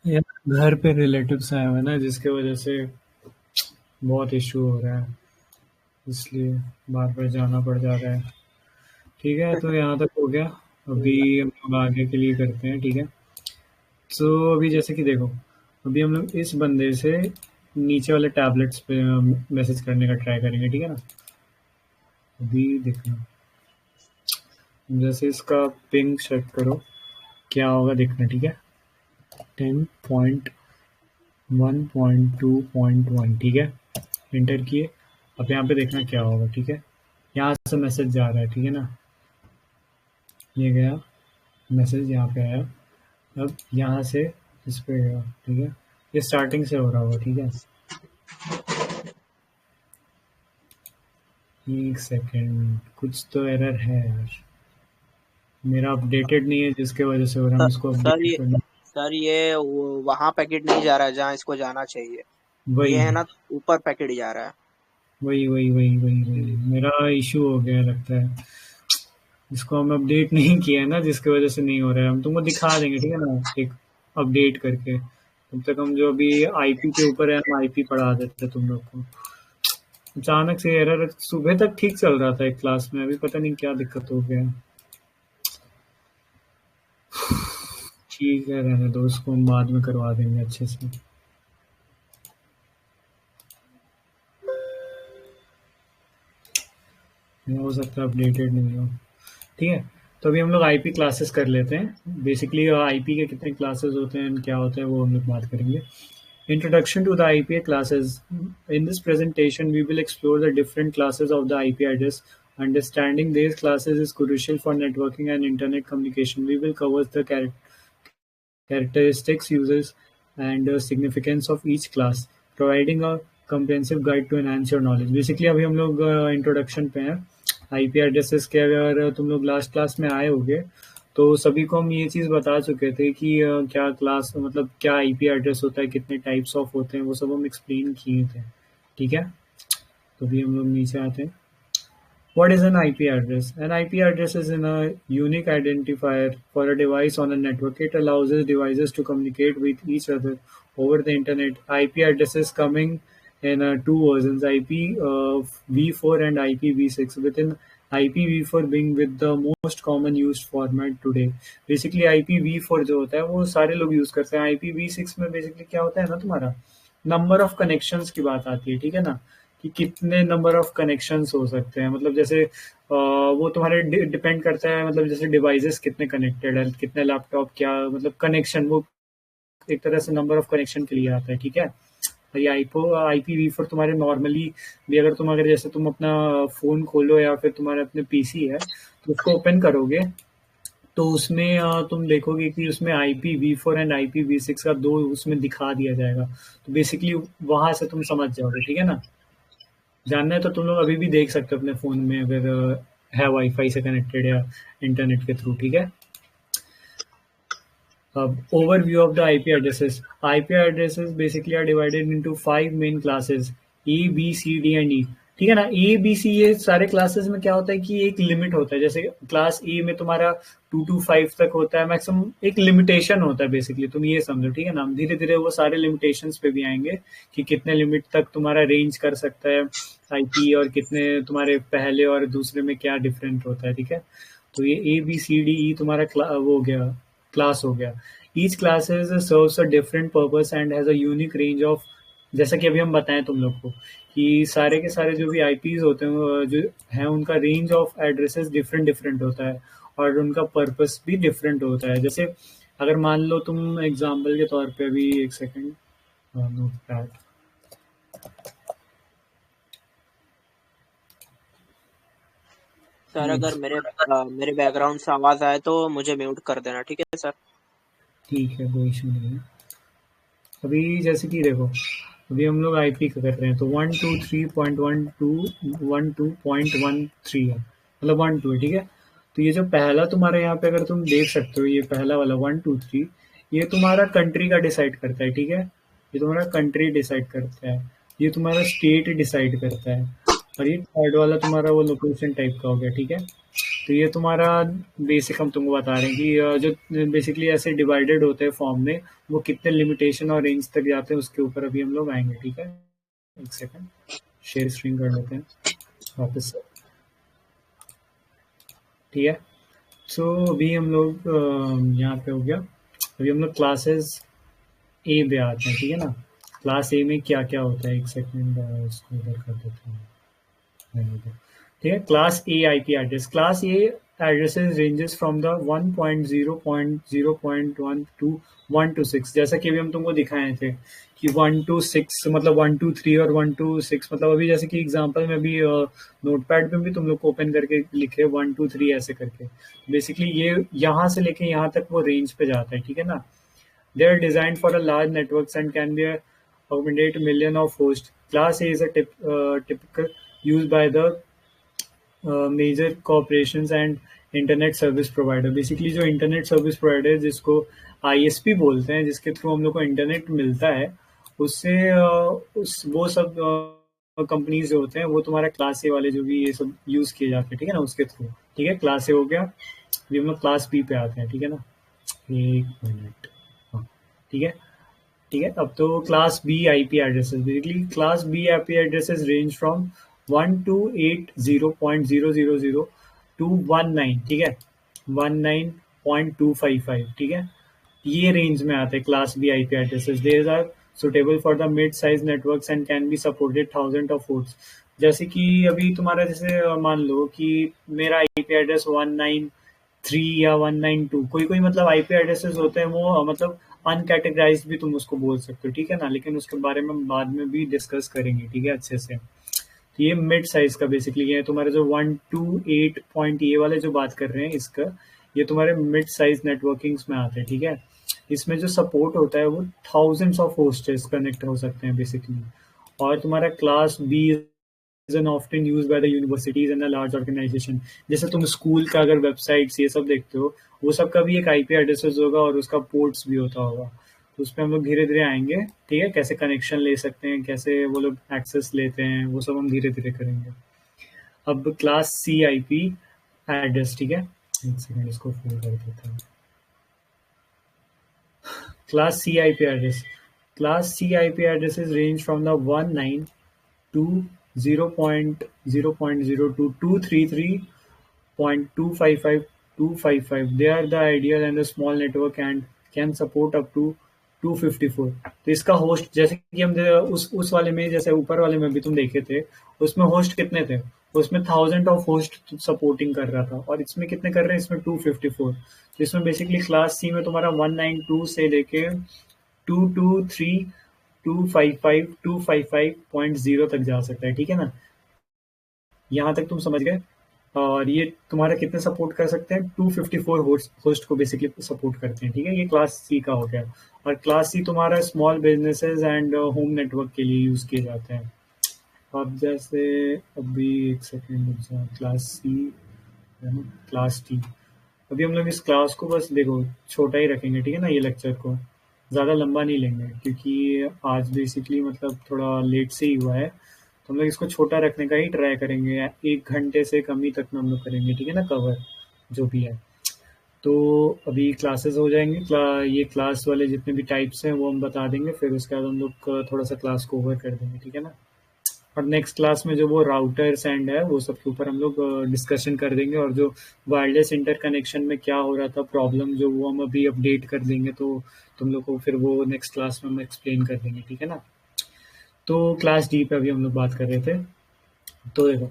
यार घर पे रिलेटिव्स आए हुए हैं ना, जिसके वजह से बहुत इशू हो रहा है, इसलिए बार बार जाना पड़ जा रहा है। ठीक है, तो यहाँ तक हो गया। अभी हम लोग आगे के लिए करते हैं, ठीक है। तो अभी जैसे कि देखो, अभी हम लोग इस बंदे से नीचे वाले टैबलेट्स पे मैसेज करने का ट्राई करेंगे, ठीक है ना। अभी देखना, जैसे इसका पिंग सेट करो, क्या होगा देखना, ठीक है। 10.1.2.1, ठीक है। एंटर किए। अब यहाँ पे देखना क्या होगा, ठीक है। यहाँ से मैसेज जा रहा है, ठीक है ना। ये गया मैसेज, यहाँ पे आया। अब यहाँ से इस पे गया, ठीक है। ये स्टार्टिंग से हो रहा होगा, ठीक है। एक सेकेंड, कुछ तो एरर है यार। मेरा अपडेटेड नहीं है, जिसके वजह से हो रहा है। सर मुझको सर अपडेट ये करना। सर ये वहाँ पैकेट नहीं जा रहा है जहाँ इसको जाना चाहिए। ये वही है ना, ऊपर पैकेट जा रहा है। वही वही वही वही वही हम्म। मेरा इशू हो गया लगता है। इसको हम अपडेट नहीं किया है ना, जिसकी वजह से नहीं हो रहा है। हम तुमको दिखा देंगे, ठीक है ना, एक अपडेट करके। तब तक हम जो अभी आईपी के ऊपर है, हम आईपी पढ़ा देते तुम लोग को। अचानक से एरर, सुबह तक ठीक चल रहा था एक क्लास में, अभी पता नहीं क्या दिक्कत हो गया। ठीक है, रहने दो, उसको हम बाद में करवा देंगे अच्छे से। हो सकता है अपडेटेड नहीं हो। ठीक है, तो अभी हम लोग आईपी क्लासेस कर लेते हैं। बेसिकली आईपी के कितने क्लासेस होते हैं, क्या होता है, वो हम लोग बात करेंगे। Introduction to the IPA classes. In this presentation, we will explore the different classes of the IP address. Understanding these classes is crucial for networking and internet communication. We will cover the characteristics, uses, and significance of each class, providing a comprehensive guide to enhance your knowledge. Basically, अभी हम लोग introduction पे हैं IP addresses के। अगर तुम लोग last class में आए होगे, तो सभी को हम ये चीज़ बता चुके थे कि क्या क्लास, मतलब क्या आईपी एड्रेस होता है, कितने टाइप्स ऑफ होते हैं, वो सब हम एक्सप्लेन किए थे, ठीक है। तो अभी हम लोग नीचे आते हैं। What is an IP address? An IP address is a unique identifier for a device on a network. It allows devices to communicate with each other over the internet. IP addresses coming in two versions, IP v4 and IPv6. Within IPv4 being with the most common used format today. Basically IPv4 जो होता है वो सारे लोग use करते हैं। IPv6 में basically क्या होता है ना, तुम्हारा नंबर ऑफ कनेक्शंस की बात आती है, ठीक है ना, कि कितने नंबर ऑफ कनेक्शंस हो सकते हैं। मतलब जैसे वो तुम्हारे डिपेंड करता है, मतलब जैसे डिवाइसेस कितने कनेक्टेड है, कितने लैपटॉप, क्या मतलब कनेक्शन, वो एक तरह से नंबर ऑफ कनेक्शन के लिए आता है, ठीक है। ये IPv4 तुम्हारे नॉर्मली भी, अगर जैसे तुम अपना फ़ोन खोलो या फिर तुम्हारा अपने पीसी है, तो उसको ओपन करोगे, तो उसमें तुम देखोगे कि उसमें IPv4 एंड IPv6 का दो उसमें दिखा दिया जाएगा। तो बेसिकली वहां से तुम समझ जाओगे, ठीक है ना। जानना है तो तुम लोग अभी भी देख सकते हो अपने फ़ोन में, अगर है वाईफाई से कनेक्टेड या इंटरनेट के थ्रू, ठीक है। Overview of the IP addresses. IP addresses basically are divided into 5 main classes: A, B, C, D and E. ठीक है ना। ए बी सी ये सारे क्लासेस में क्या होता है कि एक लिमिट होता है। जैसे क्लास ए में तुम्हारा 2 to 5 तक होता है मैक्सिमम, एक लिमिटेशन होता है बेसिकली, तुम ये समझो, ठीक है ना। धीरे धीरे वो सारे लिमिटेशंस पे भी आएंगे कि कितने लिमिट तक तुम्हारा रेंज कर सकता है आईपी, और कितने तुम्हारे पहले और दूसरे में क्या डिफरेंट होता है, ठीक है। तो ये A B C D E तुम्हारा वो हो गया, क्लास हो गया। Each classes serves a different purpose and has a unique range of, जैसा कि अभी हम बताएं तुम लोग को कि सारे के सारे जो भी आईपीज होते हैं जो हैं, उनका range of addresses different different होता है, और उनका पर्पस भी डिफरेंट होता है। जैसे अगर मान लो तुम एग्जांपल के तौर पे, अभी एक सेकेंड, नोट पैड। सर अगर मेरे बैकग्राउंड से आवाज आए तो मुझे म्यूट कर देना, ठीक है सर। ठीक है, कोई इशू नहीं है। अभी जैसे कि देखो, अभी हम लोग आईपी का कर रहे हैं, तो 123.12.1.2.13 है, मतलब 1 2 है, ठीक है। तो ये जो पहला तुम्हारा यहाँ पे अगर तुम देख सकते हो, ये पहला वाला 1 2 3, ये तुम्हारा कंट्री का डिसाइड करता है, ठीक है। ये तुम्हारा कंट्री डिसाइड करता है, ये तुम्हारा स्टेट डिसाइड करता है, और ये थर्ड वाला तुम्हारा वो लोकेशन टाइप का हो गया, ठीक है। तो ये तुम्हारा बेसिक हम तुमको बता रहे हैं कि जो बेसिकली ऐसे डिवाइडेड होते हैं फॉर्म में, वो कितने लिमिटेशन और रेंज तक जाते हैं उसके ऊपर अभी हम लोग आएंगे, ठीक है। एक सेकंड, शेयर स्क्रीन कर लेते हैं वापस से, ठीक है। सो अभी हम लोग यहाँ पे हो गया। अभी हम लोग क्लासेस ए पे आते हैं, ठीक है ना। क्लास ए में क्या क्या होता है, एक सेकंड इसको इधर कर देते हैं, ठीक है। Class A IP address, class A addresses ranges from the 1.0.0.1 to 1 to 6, जैसा कि अभी हम तुमको दिखाए थे कि 1 to 6 मतलब 1 to 3 और 1 to 6, मतलब अभी जैसे कि एग्जांपल में भी नोटपैड में भी तुम लोग को ओपन करके लिखे 1 2 3 ऐसे करके, बेसिकली ये यहाँ से लेके यहाँ तक वो रेंज पे जाता है, ठीक है ना। They are designed for a large networks and can be accommodate million of hosts. Class A is a typical used by the major corporations and internet service provider. Basically जो इंटरनेट सर्विस प्रोवाइडर जिसको ISP बोलते हैं, जिसके through हम लोग को internet मिलता है, उससे उस वो सब कंपनीज जो होते हैं वो तुम्हारा क्लास ए वाले जो भी ये सब यूज किए जाते हैं, ठीक है ना, उसके थ्रू, ठीक है। क्लास ए हो गया। अभी हम लोग क्लास बी पे आते हैं, ठीक है ना। एक मिनट, हाँ, ठीक है, ठीक है। अब तो class B IP addresses, basically class B IP addresses range from 128.0.0.0 to 19, ठीक है, 19.255, ठीक है। ये रेंज में आते हैं class B IP addresses. There are suitable for the mid size networks and can be supported thousand of ports. जैसे कि अभी तुम्हारा जैसे मान लो कि मेरा आईपी एड्रेस 193 या 192, कोई कोई मतलब आईपी एड्रेसेस होते हैं वो मतलब अनकैटेगराइज भी तुम उसको बोल सकते हो, ठीक है ना, लेकिन उसके बारे में बाद में भी डिस्कस करेंगे, ठीक है, अच्छे से। तो ये मिड साइज का बेसिकली ये तुम्हारे जो 128 पॉइंट ये वाले जो बात कर रहे हैं इसका, ये तुम्हारे मिड साइज नेटवर्किंग्स में आते हैं, ठीक है। इसमें जो सपोर्ट होता है वो थाउजेंड्स ऑफ होस्टेस कनेक्ट हो सकते हैं बेसिकली। और तुम्हारा class B is an often use by the universities and the large organization. जैसे तुम स्कूल का अगर वेबसाइट्स ये सब देखते हो, वो सब का भी एक आईपी एड्रेसेस होगा और उसका पोर्ट्स भी होता होगा। तो उस पर हम लोग धीरे धीरे आएंगे, ठीक है, कैसे कनेक्शन ले सकते हैं, कैसे वो लोग एक्सेस लेते हैं, वो सब हम धीरे धीरे करेंगे। अब क्लास सी आईपी एड्रेस, ठीक है, एक सेकंड इसको फुल कर देते हैं। Class C IP address, class C IP addresses range from the 19 to 0.0.0 to 233.255. They are the ideal and the small network and can support up to 254। तो इसका host जैसे कि हम उस वाले में, जैसे ऊपर वाले में भी तुम देखे थे, उसमें होस्ट कितने थे, उसमें थाउजेंड ऑफ होस्ट सपोर्टिंग कर रहा था, और इसमें कितने कर रहे हैं, इसमें 254। तो इसमें बेसिकली क्लास सी में तुम्हारा 192 से लेके 223 255.0 तक जा सकता है, ठीक है ना। यहाँ तक तुम समझ गए। और ये तुम्हारा कितने सपोर्ट कर सकते हैं, 254 होस्ट को बेसिकली सपोर्ट करते हैं, ठीक है। ये क्लास सी का हो गया। और क्लास सी तुम्हारा small businesses and home network के लिए यूज किए जाते हैं। अब जैसे अभी एक सेकेंड, क्लास सी है ना, क्लास टी। अभी हम लोग इस क्लास को बस देखो छोटा ही रखेंगे, ठीक है ना, ये लेक्चर को ज़्यादा लंबा नहीं लेंगे क्योंकि आज बेसिकली मतलब थोड़ा लेट से ही हुआ है, तो हम लोग इसको छोटा रखने का ही ट्राई करेंगे। 1 घंटे से कम ही तक में हम लोग करेंगे, ठीक है ना, कवर जो भी है। तो अभी क्लासेस हो जाएंगे, ये क्लास वाले जितने भी टाइप्स हैं वो हम बता देंगे, फिर उसके बाद हम लोग थोड़ा सा क्लास को ओवर कर देंगे, ठीक है ना। और नेक्स्ट क्लास में जो वो राउटर्स एंड है वो सब के ऊपर हम लोग डिस्कशन कर देंगे, और जो वायरलेस इंटर कनेक्शन में क्या हो रहा था प्रॉब्लम, जो वो हम अभी अपडेट कर देंगे, तो तुम लोग को फिर वो नेक्स्ट क्लास में हम एक्सप्लेन कर देंगे, ठीक है ना। तो क्लास डी पे अभी हम लोग बात कर रहे थे। तो देखो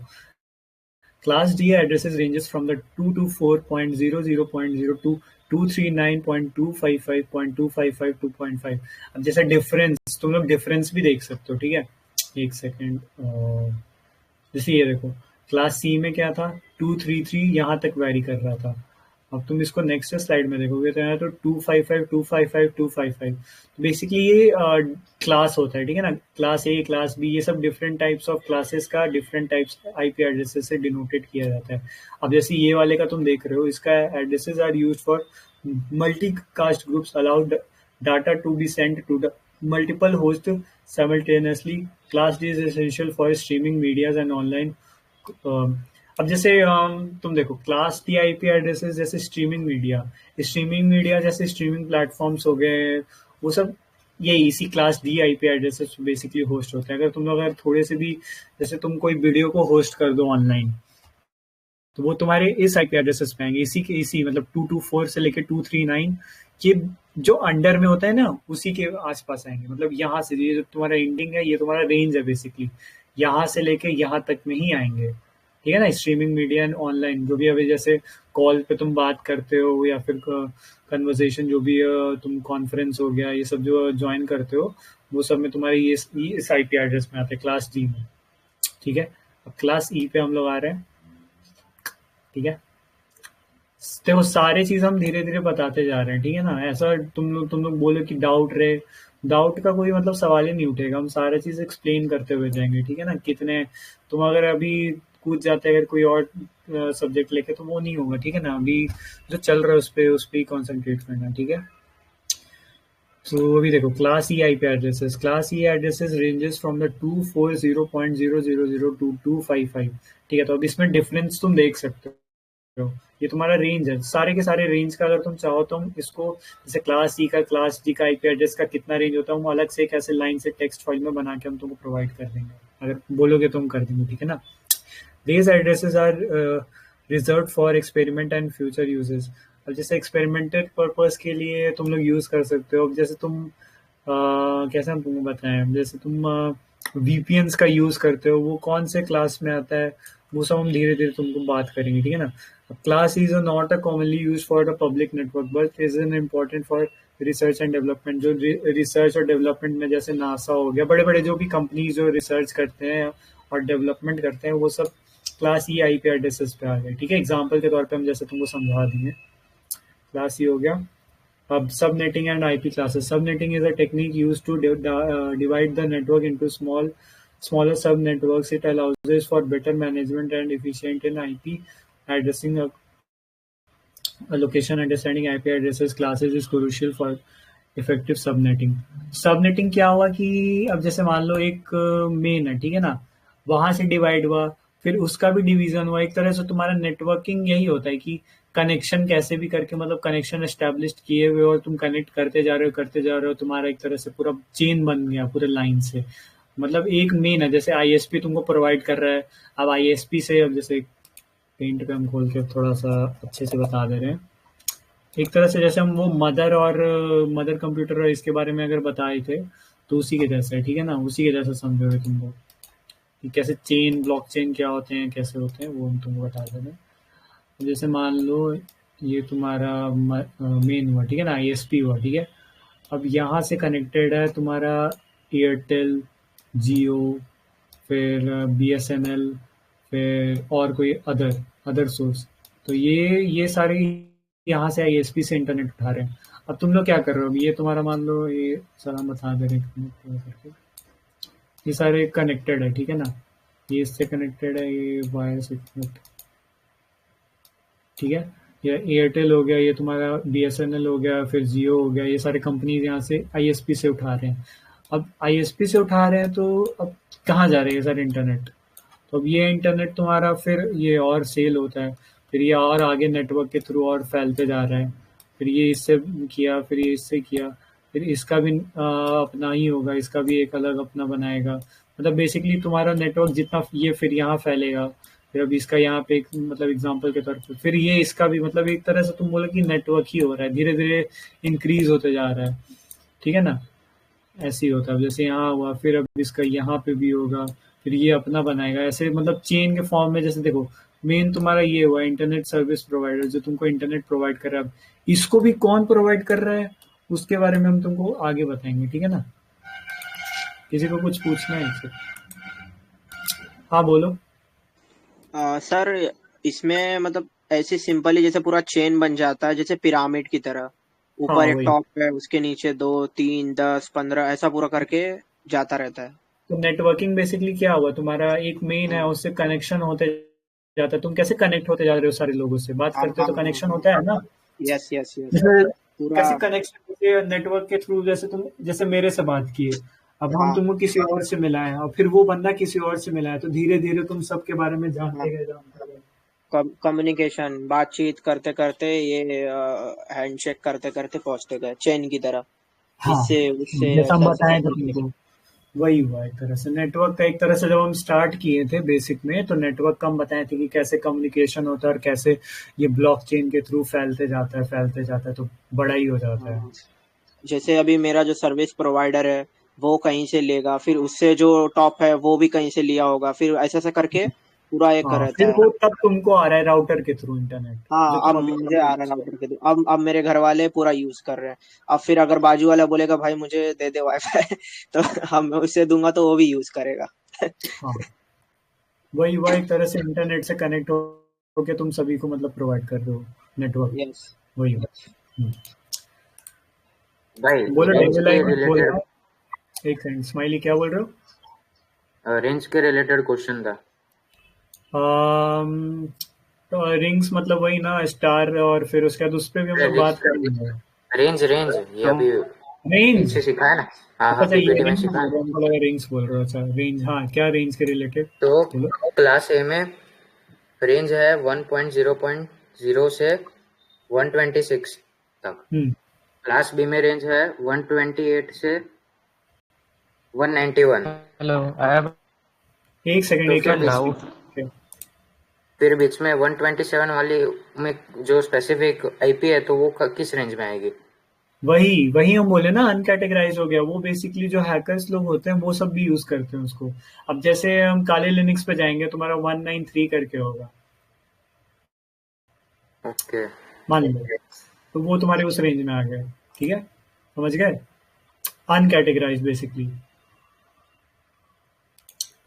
class D addresses ranges from the 224.00.0 to 239.255.255 2.5। अब जैसे डिफरेंस तुम लोग डिफरेंस भी देख सकते हो, ठीक है। एक सेकेंड, जैसे ये देखो क्लास सी में क्या था, 233 यहाँ तक वैरी कर रहा था, अब तुम इसको नेक्स्ट स्लाइड में देखोगे तो यहाँ तो 255 255 255, तो बेसिकली ये क्लास होता है, ठीक है ना। क्लास ए, क्लास बी, ये सब डिफरेंट टाइप्स ऑफ क्लासेस का डिफरेंट टाइप्स आईपी एड्रेसेस से डिनोटेड किया जाता है। अब जैसे ये वाले का तुम देख रहे हो, इसका addresses are used for multicast groups allowed data to be sent to the multiple host simultaneously. Class D is essential for streaming medias and online. अब जैसे तुम देखो क्लास डी आईपी एड्रेसेस जैसे स्ट्रीमिंग मीडिया जैसे streaming platforms हो गए, वो सब ये इसी class D IP addresses basically host होते हैं। अगर तुम लोग अगर थोड़े से भी, जैसे तुम कोई वीडियो को होस्ट कर दो ऑनलाइन, तो वो तुम्हारे इस आईपी एड्रेसेस पे आएंगे, इसी मतलब 224 से लेके 239 के जो अंडर में होता है ना, उसी के आसपास आएंगे। मतलब यहाँ से ये जो तुम्हारा एंडिंग है, ये तुम्हारा रेंज है बेसिकली, यहाँ से लेके यहाँ तक में ही आएंगे, ठीक है ना। स्ट्रीमिंग मीडिया एंड ऑनलाइन जो भी अभी जैसे कॉल पे तुम बात करते हो या फिर कन्वर्सेशन जो भी तुम कॉन्फ्रेंस हो गया, ये सब जो ज्वाइन करते हो, वो सब में तुम्हारे ये इस आईपी एड्रेस में आते हैं क्लास डी में, ठीक है। अब क्लास ई पे हम लोग आ रहे हैं, ठीक है। देखो सारे चीज हम धीरे धीरे बताते जा रहे हैं, ठीक है ना। ऐसा तुम लोग बोलो कि डाउट का कोई मतलब सवाल ही नहीं उठेगा, हम सारा चीज एक्सप्लेन करते हुए जाएंगे, ठीक है ना। कितने तुम अगर अभी कूद जाते अगर कोई और सब्जेक्ट लेके, तो वो नहीं होगा, ठीक है ना। अभी जो चल रहा है उस पर कॉन्सेंट्रेट करना, ठीक है। तो अभी देखो class E IP addresses ranges from the 240.000 to 255, ठीक है। तो अब इसमें डिफरेंस तुम देख सकते हो, ये तुम्हारा रेंज है, सारे के सारे रेंज का अगर तुम चाहो तो हम इसको जैसे क्लास सी का क्लास डी का आईपी एड्रेस का कितना रेंज होता है, हम अलग से एक ऐसे लाइन से टेक्स्ट फाइल में बना के हम तुमको प्रोवाइड कर देंगे, अगर बोलोगे तो हम कर देंगे, ठीक है ना। These addresses are reserved for experiment and future uses. अब जैसे एक्सपेरिमेंटल पर्पस के लिए तुम लोग यूज कर सकते हो। अब जैसे तुम कैसे हम तुमको बताएं, जैसे तुम VPNs का यूज करते हो, वो कौन से क्लास में आता है, वो सब हम धीरे धीरे तुमको बात करेंगे, ठीक है ना। Class is not a commonly use for the public network but is an important for research and development. जो रिसर्च और डेवलपमेंट में जैसे नासा हो गया, बड़े बड़े जो भी कंपनीज जो रिसर्च करते हैं और डेवलपमेंट करते हैं, वो सब क्लास ई आईपी एड्रेसेस पे आ गए, ठीक है। एग्जांपल के तौर पे हम जैसे तुमको समझा देंगे, क्लास ई हो गया। अब subnetting and IP classes. Subnetting is a technique used to divide the network into smaller sub networks. It allows for better management and efficient in IP addressing. Location understanding IP addresses classes is crucial for effective subnetting. Subnetting क्या हुआ कि अब जैसे मान लो एक main है, ठीक है ना, वहां से डिवाइड हुआ, फिर उसका भी डिवीजन हुआ। एक तरह से तुम्हारा नेटवर्किंग यही होता है कि कनेक्शन कैसे भी करके, मतलब कनेक्शन एस्टेब्लिश किए हुए और तुम कनेक्ट करते जा रहे हो, तुम्हारा एक तरह से पूरा चेन बन गया पूरे लाइन से। मतलब एक मेन है, जैसे आईएसपी तुमको प्रोवाइड कर रहा है, अब आईएसपी से अब जैसे पेंट पे हम खोल के थोड़ा सा अच्छे से बता दे रहे हैं। एक तरह से जैसे हम वो मदर कंप्यूटर और इसके बारे में अगर बताए थे, तो उसी के जैसे है, ठीक है ना, उसी के जैसे समझोगे तुम लोग कि कैसे चेन ब्लॉक चेन क्या होते हैं, कैसे होते हैं, वो हम तुमको बता दे रहे हैं। जैसे मान लो ये तुम्हारा मेन हुआ, ठीक है ना, आईएसपी हुआ, ठीक है। अब यहाँ से कनेक्टेड है तुम्हारा एयरटेल, जियो, फिर बीएसएनएल, फिर और कोई अदर सोर्स। तो ये सारे यहाँ से आईएसपी से इंटरनेट उठा रहे हैं। अब तुम लोग क्या कर रहे हो, ये तुम्हारा मान लो ये सारा बता दे रहे हैं, ये सारे कनेक्टेड है, ठीक है ना, ये इससे कनेक्टेड है, ये वायर से कनेक्ट, ठीक है। ये एयरटेल हो गया, ये तुम्हारा बीएसएनएल हो गया, फिर जियो हो गया, ये सारे कंपनीज यहाँ से आईएसपी से उठा रहे हैं। अब आईएसपी से उठा रहे हैं, तो अब कहाँ जा रहे हैं सर इंटरनेट, तो अब ये इंटरनेट तुम्हारा फिर ये और सेल होता है, फिर ये और आगे नेटवर्क के थ्रू और फैलते जा रहा है, फिर ये इससे किया, फिर ये इससे किया, फिर इसका भी अपना ही होगा, इसका भी एक अलग अपना बनाएगा। मतलब बेसिकली तुम्हारा नेटवर्क जितना ये फिर यहाँ फैलेगा, फिर अब इसका यहाँ पे एक मतलब एग्जांपल के तौर पे फिर ये इसका भी, मतलब एक तरह से तुम बोलो कि नेटवर्क ही हो रहा है, धीरे धीरे इंक्रीज होते जा रहा है, ठीक है ना। ऐसे ही होता है, जैसे यहाँ हुआ, फिर अब इसका यहाँ पे भी होगा, फिर ये अपना बनाएगा, ऐसे मतलब चेन के फॉर्म में। जैसे देखो मेन तुम्हारा ये हुआ इंटरनेट सर्विस प्रोवाइडर, जो तुमको इंटरनेट प्रोवाइड कर रहा है। अब इसको भी कौन प्रोवाइड कर रहा है, उसके बारे में हम तुमको आगे बताएंगे, ठीक है ना। किसी को कुछ पूछना है इससे? हाँ बोलो। सर इसमें मतलब ऐसे सिंपली जैसे पूरा चेन बन जाता है, जैसे पिरामिड की तरह। हाँ ऊपर एक वही। टॉप है, उसके नीचे 2 3 10 15 ऐसा पूरा करके जाता रहता है। तो नेटवर्किंग बेसिकली क्या हुआ, तुम्हारा एक मेन है, उससे कनेक्शन होते जाता है, तुम कैसे कनेक्ट होते जा रहे हो सारे लोगों से, बात हाँ करते हो हाँ तो हाँ कनेक्शन हाँ। होता है ना। Yes yes yes. जैसे पूरा। कैसे कनेक्शन होते हैं नेटवर्क के थ्रू, जैसे तुम जैसे मेरे से बात किए, अब हम हाँ तुमको किसी और से मिलाएं और फिर वो बंदा किसी और से मिला है, तो धीरे धीरे तुम सबके बारे में हाँ। जानते गए। कम्युनिकेशन, बातचीत करते करते ये हैंडशेक करते करते पहुंचते गए चेन की तरह। हाँ, इससे उससे जैसा हम ऐसा ऐसा बताएं थे करके। तुमको, वही हुआ एक तरह से नेटवर्क का। एक तरह से जब हम स्टार्ट किए थे बेसिक में, तो नेटवर्क का हम बताए थे कि कैसे कम्युनिकेशन होता है और कैसे ये ब्लॉकचेन के थ्रू फैलते जाता है, तो बड़ा ही हो जाता है। हाँ। जैसे अभी मेरा जो सर्विस प्रोवाइडर है, वो कहीं से लेगा, फिर उससे जो टॉप है वो भी कहीं से लिया होगा, फिर ऐसा ऐसा करके पूरा एक हाँ, रहता फिर है। वो तब तुमको आ रहा है राउटर के थ्रू इंटरनेट, जो हाँ, अब तुम अभी मुझे अभी आ रहा है यूज कर राउटर के थ्रू। अब मेरे घर वाले पूरा यूज कर रहे हैं। अब फिर अगर बाजू वाला बोलेगा भाई मुझे दे दे वाईफाई तो हम मैं उसे दूंगा तो वो भी यूज करेगा। हाँ, वही हुआ एक तरह से इंटरनेट से कनेक्ट होके तुम सभी को मतलब प्रोवाइड कर रहे हो नेटवर्क। यस। वही हुआ। हम्म। भाई बोलो रेंज डेविल के आई बोल रहा रिलेटेड, हूँ। एक सेकंड, स्माइली क्या बोल रहे हो? रेंज के रिलेटेड क्वेश्चन था। तो रिंग्स मतलब वही ना, स्टार, और फिर उसके बाद उस पर भी हम लोग बात करेंगे। रेंज रेंज ये अभी रेंज, पीछे सिखाया ना। हाँ अच्छा हाँ, अच्छा, पीपीटी में इयरिंग्स सिखाया बोल ना। रहा हूँ, हमको लगा रिंग्स बोल रहे हो। अच्छा रेंज, हाँ क्या रेंज के रिलेटेड? तो बोलो। क्लास ए में रेंज है 1.0.0 से 126 तक। हम्म। क्लास बी में रेंज है 128 से 191। Hello, I have एक सेकंड, तो ये क्या फिर बोल बीच doubt. रहे हो? फिर बीच में 127 वाली में जो स्पेसिफिक आईपी है, तो वो किस रेंज में आएगी? वही वही हम बोले ना, अनकैटेगराइज हो गया वो। बेसिकली जो हैकर्स लोग होते हैं वो सब भी यूज करते हैं उसको। अब जैसे हम काले लिनक्स पे जाएंगे, तुम्हारा 193 करके होगा, ओके। मान लो, तो वो तुम्हारे उस रेंज में आ गया। ठीक है, समझ गए? अनकैटेगराइज बेसिकली।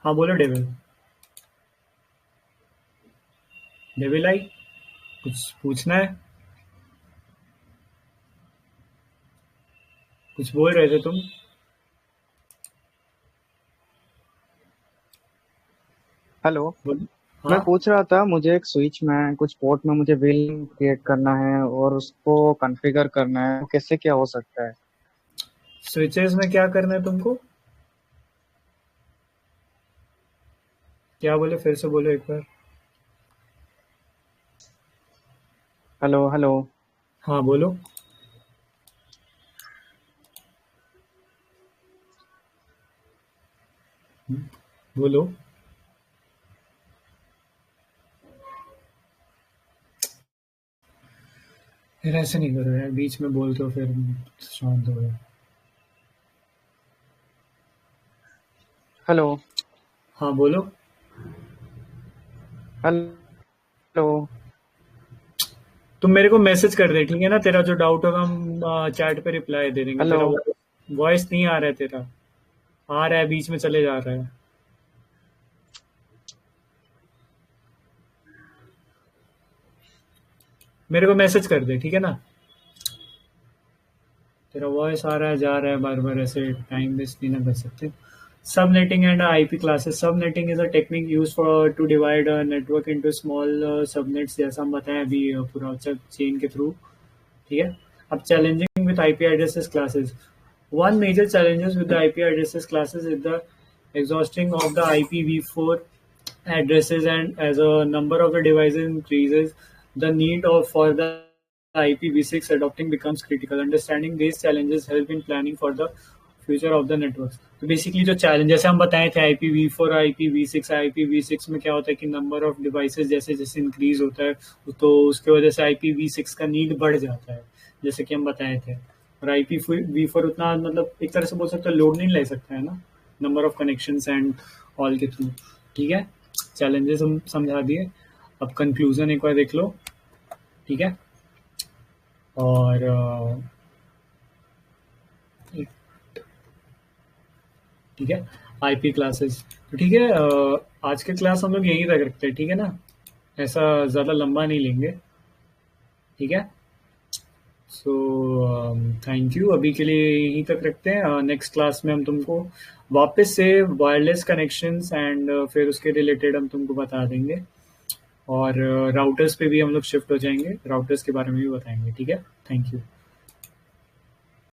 हाँ बोलो डेविल। डेविल आई, कुछ पूछना है? कुछ बोल रहे थे तुम? हेलो। बोलो। मैं हाँ, पूछ रहा था, मुझे एक स्विच में कुछ पोर्ट में मुझे व्हील क्रिएट करना है और उसको कॉन्फ़िगर करना है, तो कैसे क्या हो सकता है? स्विचेस में क्या करना है तुमको? क्या बोले, फिर से बोलो एक बार। Hello hello. हाँ बोलो। बोलो। फिर ऐसे नहीं करो यार, बीच में बोलते हो फिर शांत हो गए। हेलो हाँ बोलो। हेलो। तुम मेरे को मैसेज कर दे, ठीक है ना? तेरा जो डाउट होगा हम चैट पे रिप्लाई दे देंगे। हेलो। तेरा वॉइस नहीं आ रहा है तेरा, आ रहा है बीच में चले जा रहा है। मेरे को मैसेज कर दे, ठीक है ना? तेरा वॉइस आ रहा है जा रहा है बार बार, ऐसे टाइम वेस्ट नहीं ना कर सकते। Subnetting and IP classes. Subnetting is a technique used for to divide a network into small subnets, जैसा हम बताएं अभी पूरा चेन के थ्रू। ठीक है। अब challenging with IP addresses classes. One major challenges with the IP addresses classes is the exhausting of the IPv4 addresses, and as a number of the devices increases, the need of for the IPv6 adopting becomes critical. Understanding these challenges help in planning for the future of the network. तो basically जो challenge जैसे हम बताए थे, IPv4 IPv6 में क्या होता है कि नंबर ऑफ डिवाइसेस जैसे जैसे इंक्रीज होता है, तो उसके वजह से IPv6 का नीड बढ़ जाता है, जैसे कि हम बताए थे। और IPv4 उतना मतलब एक तरह से बोल सकते हो लोड नहीं ले सकता है ना, number of connections and all के थ्रू। ठीक है, चैलेंजेस हम समझा दिए। अब कंक्लूजन एक बार देख लो, ठीक है? और ठीक है, IP क्लासेस। तो ठीक है, आज के क्लास हम लोग यहीं तक रखते हैं, ठीक है ना? ऐसा ज़्यादा लंबा नहीं लेंगे, ठीक है। सो थैंक यू, अभी के लिए यहीं तक रखते हैं। नेक्स्ट क्लास में हम तुमको वापस से वायरलेस कनेक्शंस एंड फिर उसके रिलेटेड हम तुमको बता देंगे, और राउटर्स पे भी हम लोग शिफ्ट हो जाएंगे, राउटर्स के बारे में भी बताएंगे, ठीक है। Thank you.